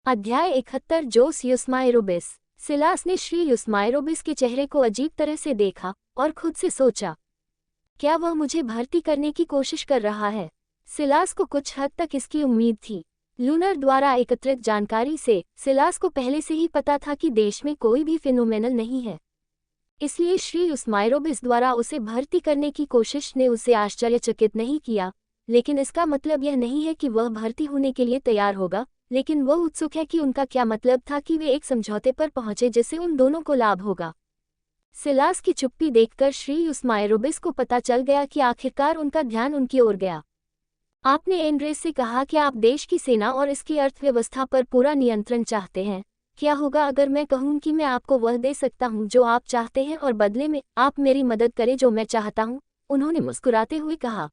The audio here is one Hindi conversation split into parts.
अध्याय 71 जोस युस्माइरोबिस। सिलास ने श्री युस्माइरोबिस के चेहरे को अजीब तरह से देखा और खुद से सोचा, क्या वह मुझे भर्ती करने की कोशिश कर रहा है? सिलास को कुछ हद तक इसकी उम्मीद थी। लूनर द्वारा एकत्रित जानकारी से सिलास को पहले से ही पता था कि देश में कोई भी फिनोमेनल नहीं है, इसलिए श्री युस्माइरोबिस द्वारा उसे भर्ती करने की कोशिश ने उसे आश्चर्यचकित नहीं किया। लेकिन इसका मतलब यह नहीं है कि वह भर्ती होने के लिए तैयार होगा, लेकिन वह उत्सुक है कि उनका क्या मतलब था कि वे एक समझौते पर पहुंचे जिससे उन दोनों को लाभ होगा। सिलास की चुप्पी देखकर श्री युस्माइरोबिस को पता चल गया कि आखिरकार उनका ध्यान उनकी ओर गया। आपने एंड्रेस से कहा कि आप देश की सेना और इसकी अर्थव्यवस्था पर पूरा नियंत्रण चाहते हैं। क्या होगा अगर मैं कहूं कि मैं आपको वह दे सकता हूं जो आप चाहते हैं और बदले में आप मेरी मदद करें जो मैं चाहता हूं? उन्होंने मुस्कुराते हुए कहा।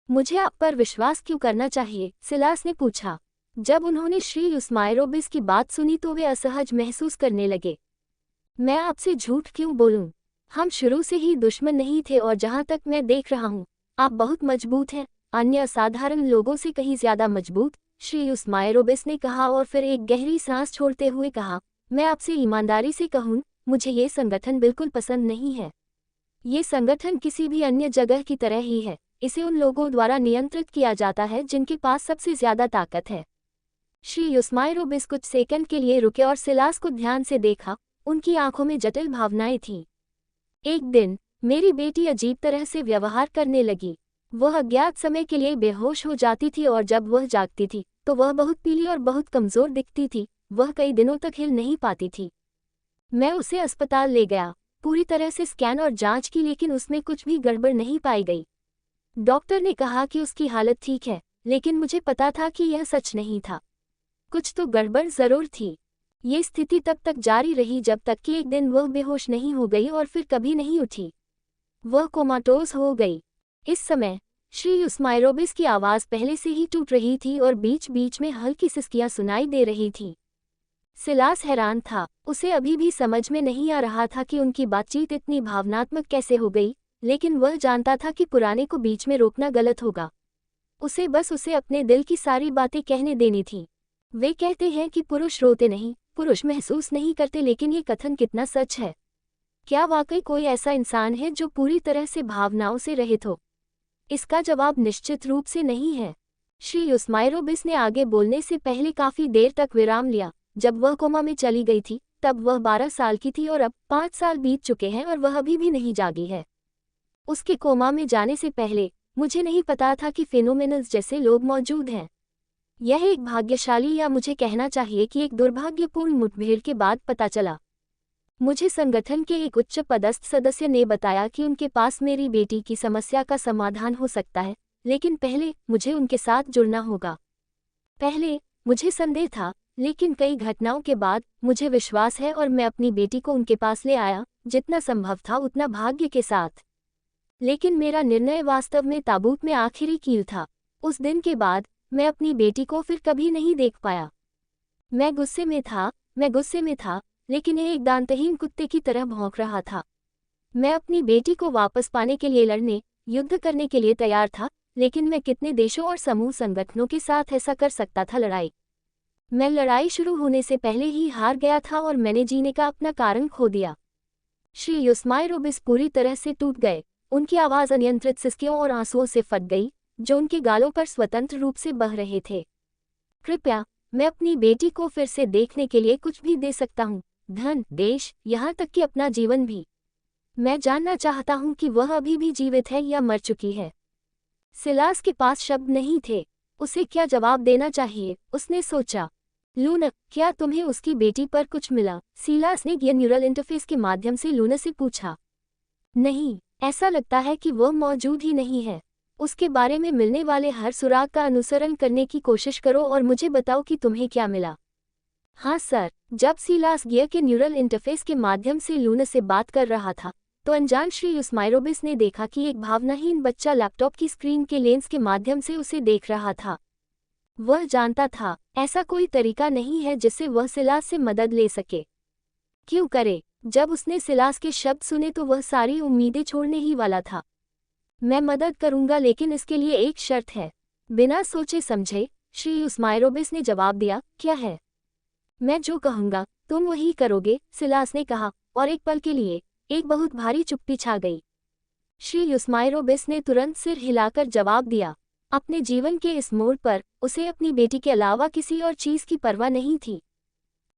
मुझे आप पर विश्वास क्यों करना चाहिए? सिलास ने पूछा। जब उन्होंने श्री युस्माइरोबिस की बात सुनी तो वे असहज महसूस करने लगे। मैं आपसे झूठ क्यों बोलूं? हम शुरू से ही दुश्मन नहीं थे और जहां तक मैं देख रहा हूं, आप बहुत मजबूत हैं, अन्य असाधारण लोगों से कहीं ज्यादा मजबूत, श्री युस्माइरोबिस ने कहा और फिर एक गहरी सांस छोड़ते हुए कहा, मैं आपसे ईमानदारी से कहूं, मुझे ये संगठन बिल्कुल पसंद नहीं है। ये संगठन किसी भी अन्य जगह की तरह ही है, इसे उन लोगों द्वारा नियंत्रित किया जाता है जिनके पास सबसे ज्यादा ताकत है। श्री युस्माइरोबिस कुछ सेकंड के लिए रुके और सिलास को ध्यान से देखा। उनकी आंखों में जटिल भावनाएं थीं। एक दिन मेरी बेटी अजीब तरह से व्यवहार करने लगी। वह अज्ञात समय के लिए बेहोश हो जाती थी और जब वह जागती थी तो वह बहुत पीली और बहुत कमजोर दिखती थी। वह कई दिनों तक हिल नहीं पाती थी। मैं उसे अस्पताल ले गया, पूरी तरह से स्कैन और जांच की, लेकिन उसमें कुछ भी गड़बड़ नहीं पाई गई। डॉक्टर ने कहा कि उसकी हालत ठीक है, लेकिन मुझे पता था कि यह सच नहीं था। कुछ तो गड़बड़ जरूर थी। ये स्थिति तब तक जारी रही जब तक कि एक दिन वह बेहोश नहीं हो गई और फिर कभी नहीं उठी। वह कोमाटोज हो गई। इस समय श्री युस्माइरोबिस की आवाज़ पहले से ही टूट रही थी और बीच बीच में हल्की सिसकियां सुनाई दे रही थीं। सिलास हैरान था। उसे अभी भी समझ में नहीं आ रहा था कि उनकी बातचीत इतनी भावनात्मक कैसे हो गई, लेकिन वह जानता था कि पुराने को बीच में रोकना गलत होगा। उसे बस उसे अपने दिल की सारी बातें कहने देनी थी। वे कहते हैं कि पुरुष रोते नहीं, पुरुष महसूस नहीं करते, लेकिन ये कथन कितना सच है? क्या वाकई कोई ऐसा इंसान है जो पूरी तरह से भावनाओं से रहित हो? इसका जवाब निश्चित रूप से नहीं है। श्री युस्माइरोबिस ने आगे बोलने से पहले काफी देर तक विराम लिया। जब वह कोमा में चली गई थी तब वह 12 साल की थी और अब 5 साल बीत चुके हैं और वह अभी भी नहीं जागी है। उसके कोमा में जाने से पहले मुझे नहीं पता था कि फेनोमेनल्स जैसे लोग मौजूद हैं। यह एक भाग्यशाली, या मुझे कहना चाहिए कि एक दुर्भाग्यपूर्ण मुठभेड़ के बाद पता चला। मुझे संगठन के एक उच्च पदस्थ सदस्य ने बताया कि उनके पास मेरी बेटी की समस्या का समाधान हो सकता है, लेकिन पहले मुझे उनके साथ जुड़ना होगा। पहले मुझे संदेह था, लेकिन कई घटनाओं के बाद मुझे विश्वास है और मैं अपनी बेटी को उनके पास ले आया, जितना संभव था उतना भाग्य के साथ। लेकिन मेरा निर्णय वास्तव में ताबूत में आखिरी कील था। उस दिन के बाद मैं अपनी बेटी को फिर कभी नहीं देख पाया। मैं गुस्से में था, लेकिन यह एक दांतहीन कुत्ते की तरह भौंक रहा था। मैं अपनी बेटी को वापस पाने के लिए लड़ने, युद्ध करने के लिए तैयार था, लेकिन मैं कितने देशों और समूह संगठनों के साथ ऐसा कर सकता था? मैं लड़ाई शुरू होने से पहले ही हार गया था और मैंने जीने का अपना कारण खो दिया। श्री युस्माइरोबिस पूरी तरह से टूट गए। उनकी आवाज़ अनियंत्रित सिसकियों और आंसुओं से फट गई जो उनके गालों पर स्वतंत्र रूप से बह रहे थे। कृपया, मैं अपनी बेटी को फिर से देखने के लिए कुछ भी दे सकता हूँ, धन, देश, यहाँ तक कि अपना जीवन भी। मैं जानना चाहता हूँ कि वह अभी भी जीवित है या मर चुकी है। सिलास के पास शब्द नहीं थे। उसे क्या जवाब देना चाहिए, उसने सोचा। लूना, क्या तुम्हें उसकी बेटी पर कुछ मिला? सिलास ने न्यूरल इंटरफेस के माध्यम से लूना से पूछा। नहीं, ऐसा लगता है कि वह मौजूद ही नहीं है। उसके बारे में मिलने वाले हर सुराग का अनुसरण करने की कोशिश करो और मुझे बताओ कि तुम्हें क्या मिला। हाँ सर। जब सिलास गियर के न्यूरल इंटरफेस के माध्यम से लूना से बात कर रहा था तो अनजान श्री युस्माइरोबिस ने देखा कि एक भावनाहीन बच्चा लैपटॉप की स्क्रीन के लेंस के माध्यम से उसे देख रहा था। वह जानता था ऐसा कोई तरीका नहीं है जिससे वह सिलास से मदद ले सके। क्यों करे? जब उसने सिलास के शब्द सुने तो वह सारी उम्मीदें छोड़ने ही वाला था। मैं मदद करूंगा, लेकिन इसके लिए एक शर्त है। बिना सोचे समझे श्री युस्माइरोबिस ने जवाब दिया। क्या है? मैं जो कहूँगा तुम वही करोगे, सिलास ने कहा, और एक पल के लिए एक बहुत भारी चुप्पी छा गई। श्री यूस्माइरोबिस ने तुरंत सिर हिलाकर जवाब दिया। अपने जीवन के इस मोड़ पर उसे अपनी बेटी के अलावा किसी और चीज की परवाह नहीं थी।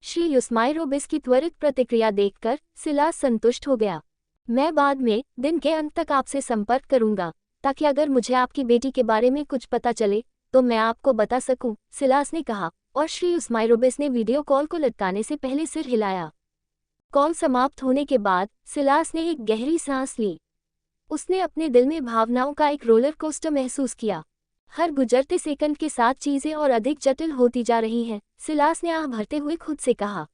श्री यूस्माइरोबिस की त्वरित प्रतिक्रिया देखकर सिलास संतुष्ट हो गया। मैं बाद में दिन के अंत तक आपसे संपर्क करूंगा, ताकि अगर मुझे आपकी बेटी के बारे में कुछ पता चले तो मैं आपको बता सकूं, सिलास ने कहा, और श्री यूस्माइरोबिस ने वीडियो कॉल को लटकाने से पहले सिर हिलाया। कॉल समाप्त होने के बाद सिलास ने एक गहरी सांस ली। उसने अपने दिल में भावनाओं का एक रोलर कोस्टर महसूस किया। हर गुजरते सेकंड के साथ चीजें और अधिक जटिल होती जा रही हैं, सिलास ने आह भरते हुए खुद से कहा।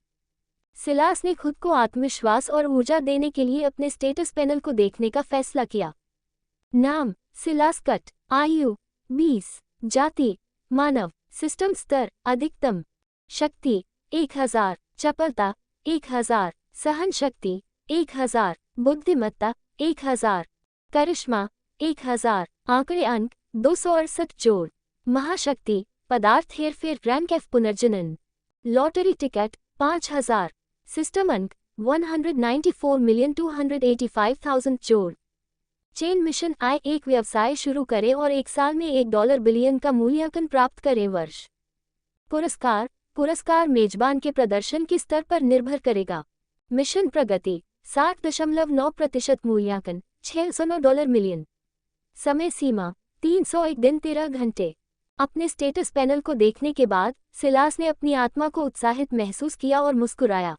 सिलास ने खुद को आत्मविश्वास और ऊर्जा देने के लिए अपने स्टेटस पैनल को देखने का फैसला किया। नाम सिलास कट, आयु 20, जाति मानव, सिस्टम स्तर अधिकतम, शक्ति 1000, चपलता 1000, सहन शक्ति 1000, बुद्धिमत्ता 1000, करिश्मा 1000, आंकड़े अंक 268 जोड़, महाशक्ति पदार्थ हेरफेर रैंक एफ पुनर्जनन, लॉटरी टिकट 5000, सिस्टम अंक 194,285,000 जोड़, चेन मिशन आय एक व्यवसाय शुरू करें और एक साल में $1 बिलियन का मूल्यांकन प्राप्त करें। वर्ष पुरस्कार मेजबान के प्रदर्शन के स्तर पर निर्भर करेगा। मिशन प्रगति 60.9% मूल्यांकन $609 मिलियन, समय सीमा 301 दिन 13 घंटे। अपने स्टेटस पैनल को देखने के बाद सिलास ने अपनी आत्मा को उत्साहित महसूस किया और मुस्कुराया।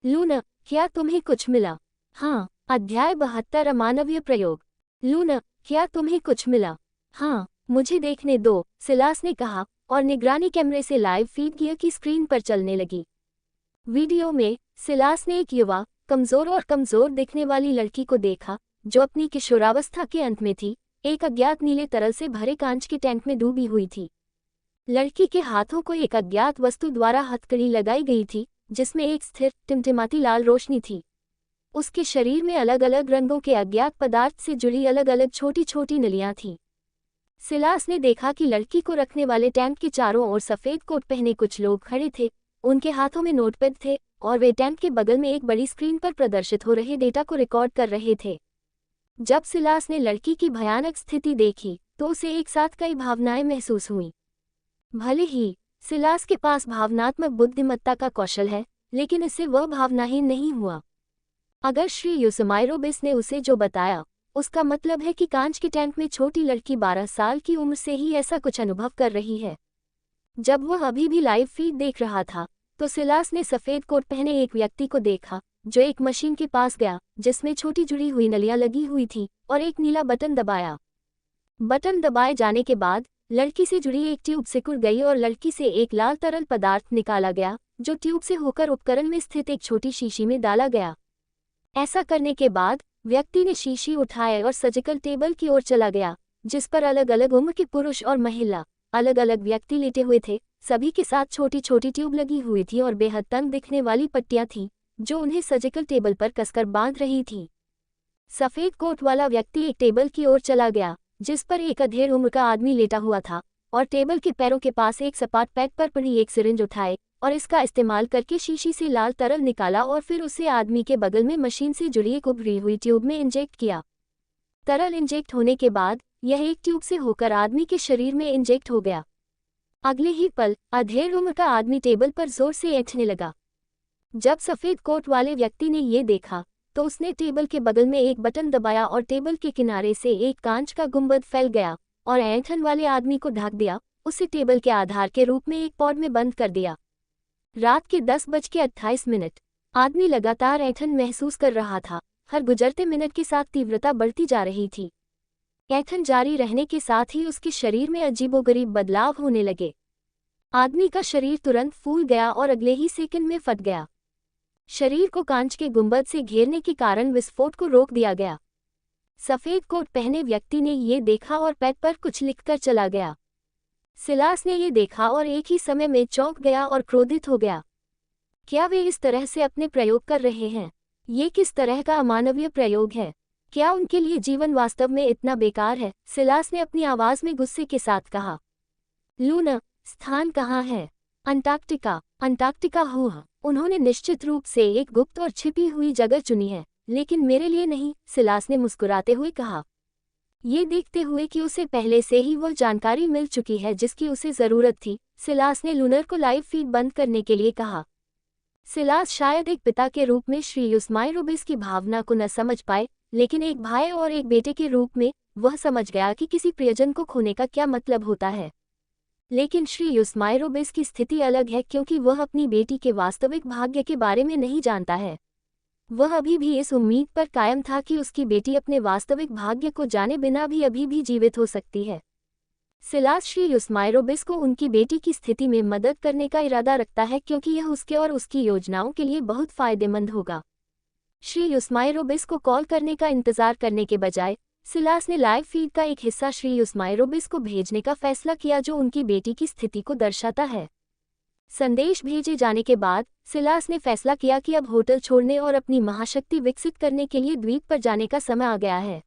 लूना, क्या तुम्हें कुछ मिला? हाँ। अध्याय 72 अमानवीय प्रयोग। लूना, क्या तुम्हें कुछ मिला? हाँ, मुझे देखने दो, सिलास ने कहा, और निगरानी कैमरे से लाइव फीड गियर की स्क्रीन पर चलने लगी। वीडियो में सिलास ने एक युवा, कमजोर और कमजोर दिखने वाली लड़की को देखा, जो अपनी किशोरावस्था के अंत में थी, एक अज्ञात नीले तरल से भरे कांच के टैंक में डूबी हुई थी। लड़की के हाथों को एक अज्ञात वस्तु द्वारा हथकड़ी लगाई गई थी, जिसमें एक स्थिर टिमटिमाती लाल रोशनी थी। उसके शरीर में अलग अलग रंगों के अज्ञात पदार्थ से जुड़ी अलग अलग छोटी छोटी नलियां थीं। सिलास ने देखा कि लड़की को रखने वाले टैंक के चारों ओर सफेद कोट पहने कुछ लोग खड़े थे। उनके हाथों में नोटपैड थे और वे टैंक के बगल में एक बड़ी स्क्रीन पर प्रदर्शित हो रहे डेटा को रिकॉर्ड कर रहे थे। जब सिलास ने लड़की की भयानक स्थिति देखी तो उसे एक साथ कई भावनाएं महसूस हुईं। भले ही सिलास के पास भावनात्मक बुद्धिमत्ता का कौशल है, लेकिन इससे वह भावनाहीन नहीं हुआ। अगर श्री यूस्माइरोबिस ने उसे जो बताया, उसका मतलब है कि कांच के टैंक में छोटी लड़की 12 साल की उम्र से ही ऐसा कुछ अनुभव कर रही है। जब वह अभी भी लाइव फीड देख रहा था, तो सिलास ने सफेद कोट पहने एक व्यक्ति को देखा, जो एक मशीन के पास गया, जिसमें छोटी जुड़ी हुई नलियां लगी हुई थी, और एक नीला बटन दबाया। बटन दबाए जाने के बाद लड़की से जुड़ी एक ट्यूब सिकुड़ गई और लड़की से एक लाल तरल पदार्थ निकाला गया, जो ट्यूब से होकर उपकरण में स्थित एक छोटी शीशी में डाला गया। ऐसा करने के बाद व्यक्ति ने शीशी उठाए और सर्जिकल टेबल की ओर चला गया, जिस पर अलग अलग उम्र के पुरुष और महिला अलग अलग व्यक्ति लेटे हुए थे। सभी के साथ छोटी छोटी ट्यूब लगी हुई थी और बेहद तंग दिखने वाली पट्टियां थीं, जो उन्हें सर्जिकल टेबल पर कसकर बांध रही थी। सफेद कोट वाला व्यक्ति एक टेबल की ओर चला गया, जिस पर एक अधेड़ उम्र का आदमी लेटा हुआ था, और टेबल के पैरों के पास एक सपाट पैड पर पड़ी एक सिरिंज उठाए और इसका इस्तेमाल करके शीशी से लाल तरल निकाला और फिर उसे आदमी के बगल में मशीन से जुड़ी एक उभरी हुई ट्यूब में इंजेक्ट किया। तरल इंजेक्ट होने के बाद यह एक ट्यूब से होकर आदमी के शरीर में इंजेक्ट हो गया। अगले ही पल अधेड़ उम्र का आदमी टेबल पर जोर से ऐंठने लगा। जब सफेद कोट वाले व्यक्ति ने ये देखा, तो उसने टेबल के बगल में एक बटन दबाया और टेबल के किनारे से एक कांच का गुंबद फैल गया और ऐंठन वाले आदमी को ढक दिया। उसे टेबल के आधार के रूप में एक पॉड में बंद कर दिया। रात के 10:28 आदमी लगातार ऐंठन महसूस कर रहा था। हर गुजरते मिनट के साथ तीव्रता बढ़ती जा रही थी। ऐंठन जारी रहने के साथ ही उसके शरीर में अजीबोगरीब बदलाव होने लगे। आदमी का शरीर तुरंत फूल गया और अगले ही सेकंड में फट गया। शरीर को कांच के गुंबद से घेरने के कारण विस्फोट को रोक दिया गया। सफेद कोट पहने व्यक्ति ने ये देखा और पैड पर कुछ लिखकर चला गया। सिलास ने ये देखा और एक ही समय में चौंक गया और क्रोधित हो गया। क्या वे इस तरह से अपने प्रयोग कर रहे हैं? ये किस तरह का अमानवीय प्रयोग है? क्या उनके लिए जीवन वास्तव में इतना बेकार है? सिलास ने अपनी आवाज में गुस्से के साथ कहा। लूना, स्थान कहाँ है? अंटार्कटिका। अंटार्कटिका हुआ। उन्होंने निश्चित रूप से एक गुप्त और छिपी हुई जगह चुनी है, लेकिन मेरे लिए नहीं, सिलास ने मुस्कुराते हुए कहा, ये देखते हुए कि उसे पहले से ही वह जानकारी मिल चुकी है जिसकी उसे जरूरत थी। सिलास ने लूनर को लाइव फीड बंद करने के लिए कहा। सिलास शायद एक पिता के रूप में श्री यूस्माइरोबिस की भावना को न समझ पाए, लेकिन एक भाई और एक बेटे के रूप में वह समझ गया कि किसी प्रियजन को खोने का क्या मतलब होता है। लेकिन श्री यूस्माइरोबिस की स्थिति अलग है, क्योंकि वह अपनी बेटी के वास्तविक भाग्य के बारे में नहीं जानता है। वह अभी भी इस उम्मीद पर कायम था कि उसकी बेटी अपने वास्तविक भाग्य को जाने बिना भी अभी भी जीवित हो सकती है। सिलास श्री यूस्माइरोबिस को उनकी बेटी की स्थिति में मदद करने का इरादा रखता है, क्योंकि यह उसके और उसकी योजनाओं के लिए बहुत फायदेमंद होगा। श्री यूस्माइरोबिस को कॉल करने का इंतजार करने के बजाय सिलास ने लाइव फीड का एक हिस्सा श्री यूस्माइरोबिस को भेजने का फैसला किया, जो उनकी बेटी की स्थिति को दर्शाता है। संदेश भेजे जाने के बाद सिलास ने फैसला किया कि अब होटल छोड़ने और अपनी महाशक्ति विकसित करने के लिए द्वीप पर जाने का समय आ गया है।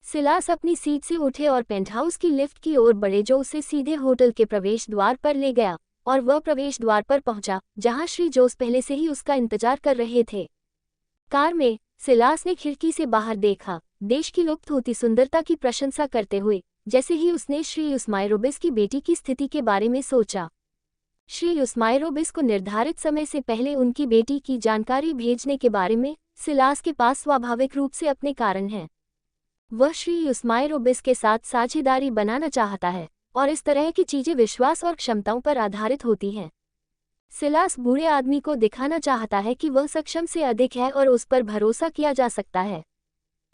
सिलास अपनी सीट से उठे और पेंटहाउस की लिफ्ट की ओर बढ़े, जो उसे सीधे होटल के प्रवेश द्वार पर ले गया, और वह प्रवेश द्वार पर पहुंचा, जहां श्री जोस पहले से ही उसका इंतजार कर रहे थे। कार में सिलास ने खिड़की से बाहर देखा, देश की लुप्त होती सुंदरता की प्रशंसा करते हुए, जैसे ही उसने श्री यूस्माइरोबिस की बेटी की स्थिति के बारे में सोचा। श्री यूस्माइरोबिस को निर्धारित समय से पहले उनकी बेटी की जानकारी भेजने के बारे में सिलास के पास स्वाभाविक रूप से अपने कारण हैं। वह श्री यूस्माइरोबिस के साथ साझेदारी बनाना चाहता है, और इस तरह की चीजें विश्वास और क्षमताओं पर आधारित होती हैं। सिलास बूढ़े आदमी को दिखाना चाहता है कि वह सक्षम से अधिक है और उस पर भरोसा किया जा सकता है।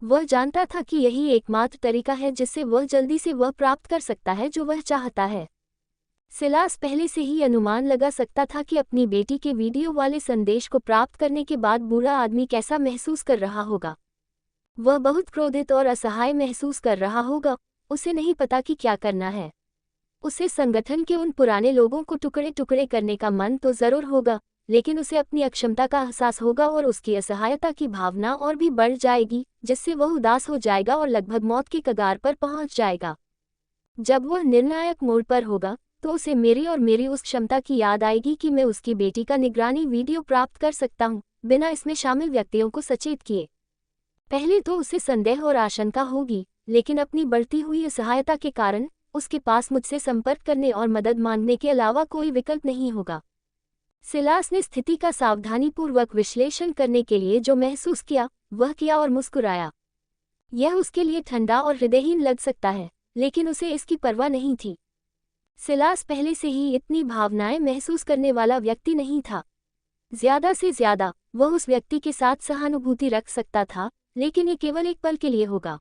वह जानता था कि यही एकमात्र तरीका है जिससे वह जल्दी से वह प्राप्त कर सकता है जो वह चाहता है। सिलास पहले से ही अनुमान लगा सकता था कि अपनी बेटी के वीडियो वाले संदेश को प्राप्त करने के बाद बूढ़ा आदमी कैसा महसूस कर रहा होगा। वह बहुत क्रोधित और असहाय महसूस कर रहा होगा। उसे नहीं पता कि क्या करना है। उसे संगठन के उन पुराने लोगों को टुकड़े टुकड़े करने का मन तो जरूर होगा, लेकिन उसे अपनी अक्षमता का एहसास होगा और उसकी असहायता की भावना और भी बढ़ जाएगी, जिससे वह उदास हो जाएगा और लगभग मौत की कगार पर पहुंच जाएगा। जब वह निर्णायक मोड़ पर होगा तो उसे मेरी और मेरी उस क्षमता की याद आएगी कि मैं उसकी बेटी का निगरानी वीडियो प्राप्त कर सकता हूं, बिना इसमें शामिल व्यक्तियों को सचेत किए। पहले तो उसे संदेह और आशंका होगी, लेकिन अपनी बढ़ती हुई असहायता के कारण उसके पास मुझसे संपर्क करने और मदद मांगने के अलावा कोई विकल्प नहीं होगा। सिलास ने स्थिति का सावधानीपूर्वक विश्लेषण करने के लिए जो महसूस किया वह किया और मुस्कुराया। यह उसके लिए ठंडा और हृदयहीन लग सकता है, लेकिन उसे इसकी परवाह नहीं थी। सिलास पहले से ही इतनी भावनाएं महसूस करने वाला व्यक्ति नहीं था। ज्यादा से ज्यादा वह उस व्यक्ति के साथ सहानुभूति रख सकता था, लेकिन ये केवल एक पल के लिए होगा।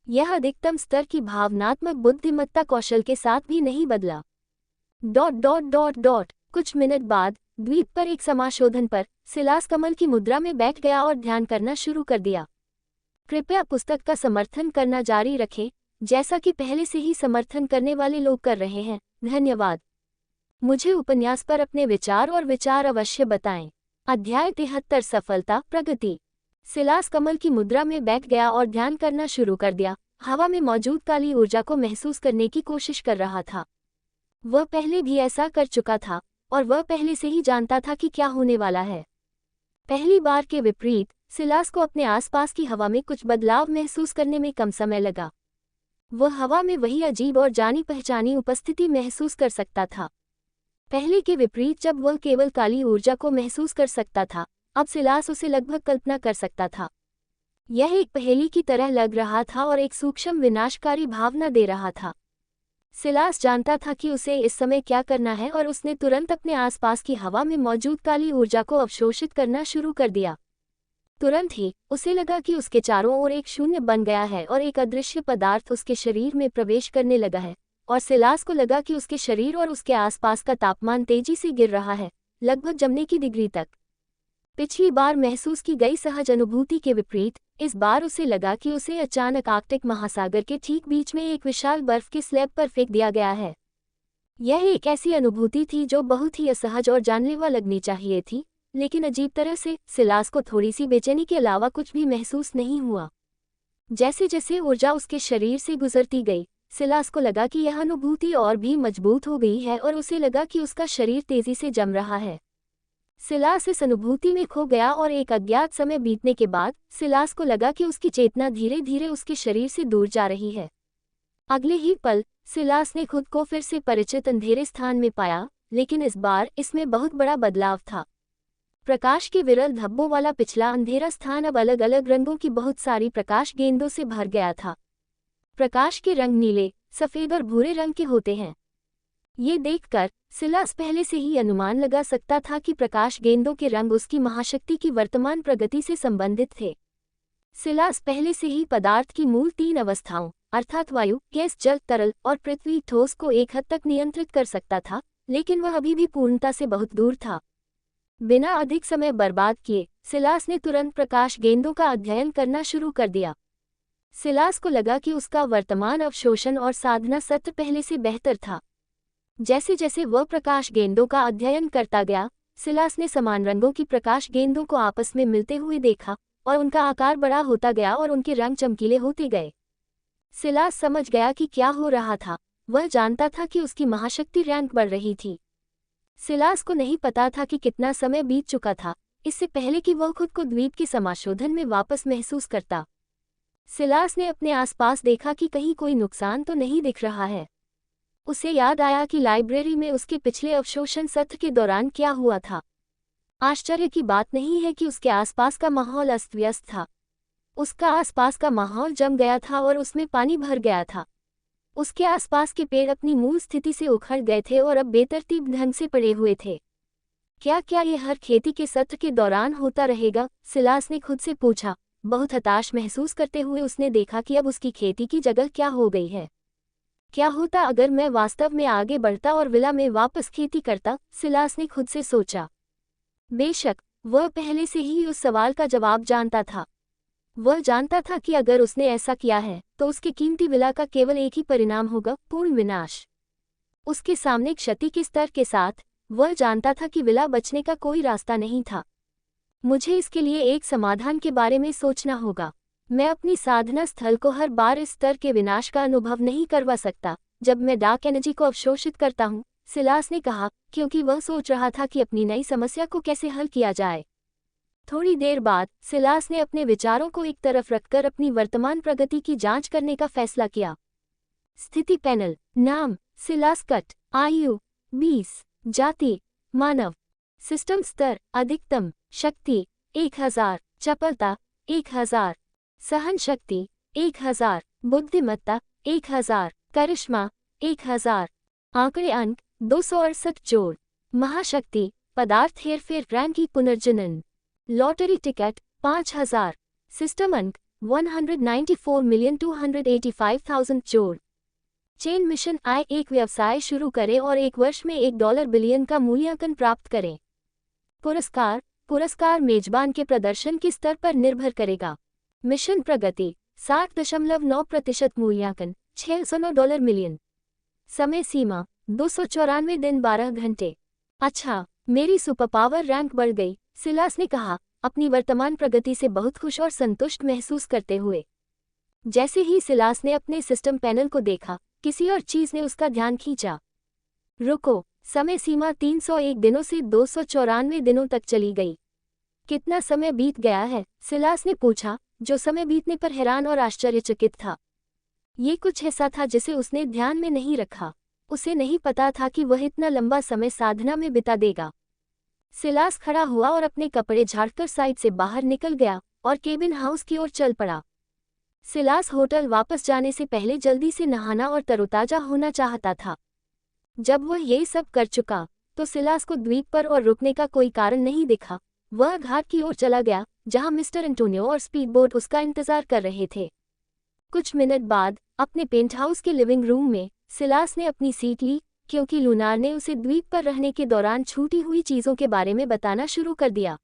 यह अधिकतम स्तर की भावनात्मक बुद्धिमत्ता कौशल के साथ भी नहीं बदला। ... कुछ मिनट बाद द्वीप पर एक समाशोधन पर सिलास कमल की मुद्रा में बैठ गया और ध्यान करना शुरू कर दिया। कृपया पुस्तक का समर्थन करना जारी रखें, जैसा कि पहले से ही समर्थन करने वाले लोग कर रहे हैं। धन्यवाद। मुझे उपन्यास पर अपने विचार और विचार अवश्य बताएं। अध्याय 73 सफलता प्रगति। सिलास कमल की मुद्रा में बैठ गया और ध्यान करना शुरू कर दिया। हवा में मौजूद काली ऊर्जा को महसूस करने की कोशिश कर रहा था। वह पहले भी ऐसा कर चुका था और वह पहले से ही जानता था कि क्या होने वाला है। पहली बार के विपरीत सिलास को अपने आसपास की हवा में कुछ बदलाव महसूस करने में कम समय लगा। वह हवा में वही अजीब और जानी पहचानी उपस्थिति महसूस कर सकता था। पहले के विपरीत जब वह केवल काली ऊर्जा को महसूस कर सकता था, अब सिलास उसे लगभग कल्पना कर सकता था। यह एक पहेली की तरह लग रहा था और एक सूक्ष्म विनाशकारी भावना दे रहा था। सिलास जानता था कि उसे इस समय क्या करना है और उसने तुरंत अपने आसपास की हवा में मौजूद काली ऊर्जा को अवशोषित करना शुरू कर दिया। तुरंत ही उसे लगा कि उसके चारों ओर एक शून्य बन गया है और एक अदृश्य पदार्थ उसके शरीर में प्रवेश करने लगा है, और सिलास को लगा कि उसके शरीर और उसके आसपास का तापमान तेजी से गिर रहा है, लगभग जमने की डिग्री तक। पिछली बार महसूस की गई सहज अनुभूति के विपरीत इस बार उसे लगा कि उसे अचानक आर्कटिक महासागर के ठीक बीच में एक विशाल बर्फ के स्लैब पर फेंक दिया गया है। यह एक ऐसी अनुभूति थी जो बहुत ही असहज और जानलेवा लगनी चाहिए थी, लेकिन अजीब तरह से सिलास को थोड़ी सी बेचैनी के अलावा कुछ भी महसूस नहीं हुआ। जैसे जैसे ऊर्जा उसके शरीर से गुजरती गई, सिलास को लगा कि यह अनुभूति और भी मजबूत हो गई है और उसे लगा कि उसका शरीर तेजी से जम रहा है। सिलास इस अनुभूति में खो गया और एक अज्ञात समय बीतने के बाद सिलास को लगा कि उसकी चेतना धीरे धीरे उसके शरीर से दूर जा रही है। अगले ही पल सिलास ने खुद को फिर से परिचित अंधेरे स्थान में पाया, लेकिन इस बार इसमें बहुत बड़ा बदलाव था। प्रकाश के विरल धब्बों वाला पिछला अंधेरा स्थान अब अलग अलग रंगों की बहुत सारी प्रकाश गेंदों से भर गया था। प्रकाश के रंग नीले, सफेद और भूरे रंग के होते हैं। ये देखकर सिलास पहले से ही अनुमान लगा सकता था कि प्रकाश गेंदों के रंग उसकी महाशक्ति की वर्तमान प्रगति से संबंधित थे। सिलास पहले से ही पदार्थ की मूल 3 अवस्थाओं अर्थात वायु, गैस, जल, तरल और पृथ्वी ठोस को एक हद तक नियंत्रित कर सकता था, लेकिन वह अभी भी पूर्णता से बहुत दूर था। बिना अधिक समय बर्बाद किए सिलास ने तुरंत प्रकाश गेंदों का अध्ययन करना शुरू कर दिया। सिलास को लगा कि उसका वर्तमान अवशोषण और साधना सत्र पहले से बेहतर था। जैसे जैसे वह प्रकाश गेंदों का अध्ययन करता गया, सिलास ने समान रंगों की प्रकाश गेंदों को आपस में मिलते हुए देखा और उनका आकार बड़ा होता गया और उनके रंग चमकीले होते गए। सिलास समझ गया कि क्या हो रहा था। वह जानता था कि उसकी महाशक्ति रैंक बढ़ रही थी। सिलास को नहीं पता था कि कितना समय बीत चुका था इससे पहले कि वह खुद को द्वीप के समाशोधन में वापस महसूस करता। सिलास ने अपने आसपास देखा कि कहीं कोई नुकसान तो नहीं दिख रहा है। उसे याद आया कि लाइब्रेरी में उसके पिछले अवशोषण सत्र के दौरान क्या हुआ था। आश्चर्य की बात नहीं है कि उसके आसपास का माहौल अस्त व्यस्त था। उसका आसपास का माहौल जम गया था और उसमें पानी भर गया था। उसके आसपास के पेड़ अपनी मूल स्थिति से उखड़ गए थे और अब बेतरतीब ढंग से पड़े हुए थे। क्या ये हर खेती के सत्र के दौरान होता रहेगा? सिलास ने खुद से पूछा। बहुत हताश महसूस करते हुए उसने देखा कि अब उसकी खेती की जगह क्या हो गई है। क्या होता अगर मैं वास्तव में आगे बढ़ता और विला में वापस खेती करता? सिलास ने खुद से सोचा। बेशक वह पहले से ही उस सवाल का जवाब जानता था। वह जानता था कि अगर उसने ऐसा किया है तो उसके कीमती विला का केवल एक ही परिणाम होगा, पूर्ण विनाश। उसके सामने क्षति के स्तर के साथ वह जानता था कि विला बचने का कोई रास्ता नहीं था। मुझे इसके लिए एक समाधान के बारे में सोचना होगा। मैं अपनी साधना स्थल को हर बार इस स्तर के विनाश का अनुभव नहीं करवा सकता जब मैं डार्क एनर्जी को अवशोषित करता हूँ, सिलास ने कहा, क्योंकि वह सोच रहा था कि अपनी नई समस्या को कैसे हल किया जाए। थोड़ी देर बाद सिलास ने अपने विचारों को एक तरफ रखकर अपनी वर्तमान प्रगति की जांच करने का फैसला किया। स्थिति पैनल। नाम सिलास कट। आयु 20। जाति मानव। सिस्टम स्तर अधिकतम। शक्ति 1000। चपलता 1000। सहन शक्ति 1000। बुद्धिमत्ता 1000। करिश्मा 1000। आंकड़े अंक 268 जोड़। महाशक्ति पदार्थ हेरफेर रैंक की पुनर्जनन। Lottery ticket 5000। सिस्टम अंक 194,285,000 जोड़। चेन मिशन आय एक व्यवसाय शुरू करें और 1 वर्ष में $1 बिलियन का मूल्यांकन प्राप्त करें। पुरस्कार मेजबान के प्रदर्शन के स्तर पर निर्भर करेगा। मिशन प्रगति 60.9% मूल्यांकन $609 मिलियन। समय सीमा 294 दिन 12 घंटे। अच्छा, मेरी सुपरपावर रैंक बढ़ गई, सिलास ने कहा, अपनी वर्तमान प्रगति से बहुत खुश और संतुष्ट महसूस करते हुए। जैसे ही सिलास ने अपने सिस्टम पैनल को देखा, किसी और चीज ने उसका ध्यान खींचा। रुको, समय सीमा 301 दिनों से 294 दिनों तक चली गई। कितना समय बीत गया है? सिलास ने पूछा, जो समय बीतने पर हैरान और आश्चर्यचकित था। ये कुछ ऐसा था जिसे उसने ध्यान में नहीं रखा। उसे नहीं पता था कि वह इतना लंबा समय साधना में बिता देगा। सिलास खड़ा हुआ और अपने कपड़े झाड़कर साइड से बाहर निकल गया और केबिन हाउस की ओर चल पड़ा। सिलास होटल वापस जाने से पहले जल्दी से नहाना और तरोताजा होना चाहता था। जब वह ये सब कर चुका तो सिलास को द्वीप पर और रुकने का कोई कारण नहीं दिखा। वह घाट की ओर चला गया जहां मिस्टर एंटोनियो और स्पीडबोट उसका इंतजार कर रहे थे। कुछ मिनट बाद अपने पेंट हाउस के लिविंग रूम में सिलास ने अपनी सीट ली, क्योंकि लूनार ने उसे द्वीप पर रहने के दौरान छूटी हुई चीज़ों के बारे में बताना शुरू कर दिया।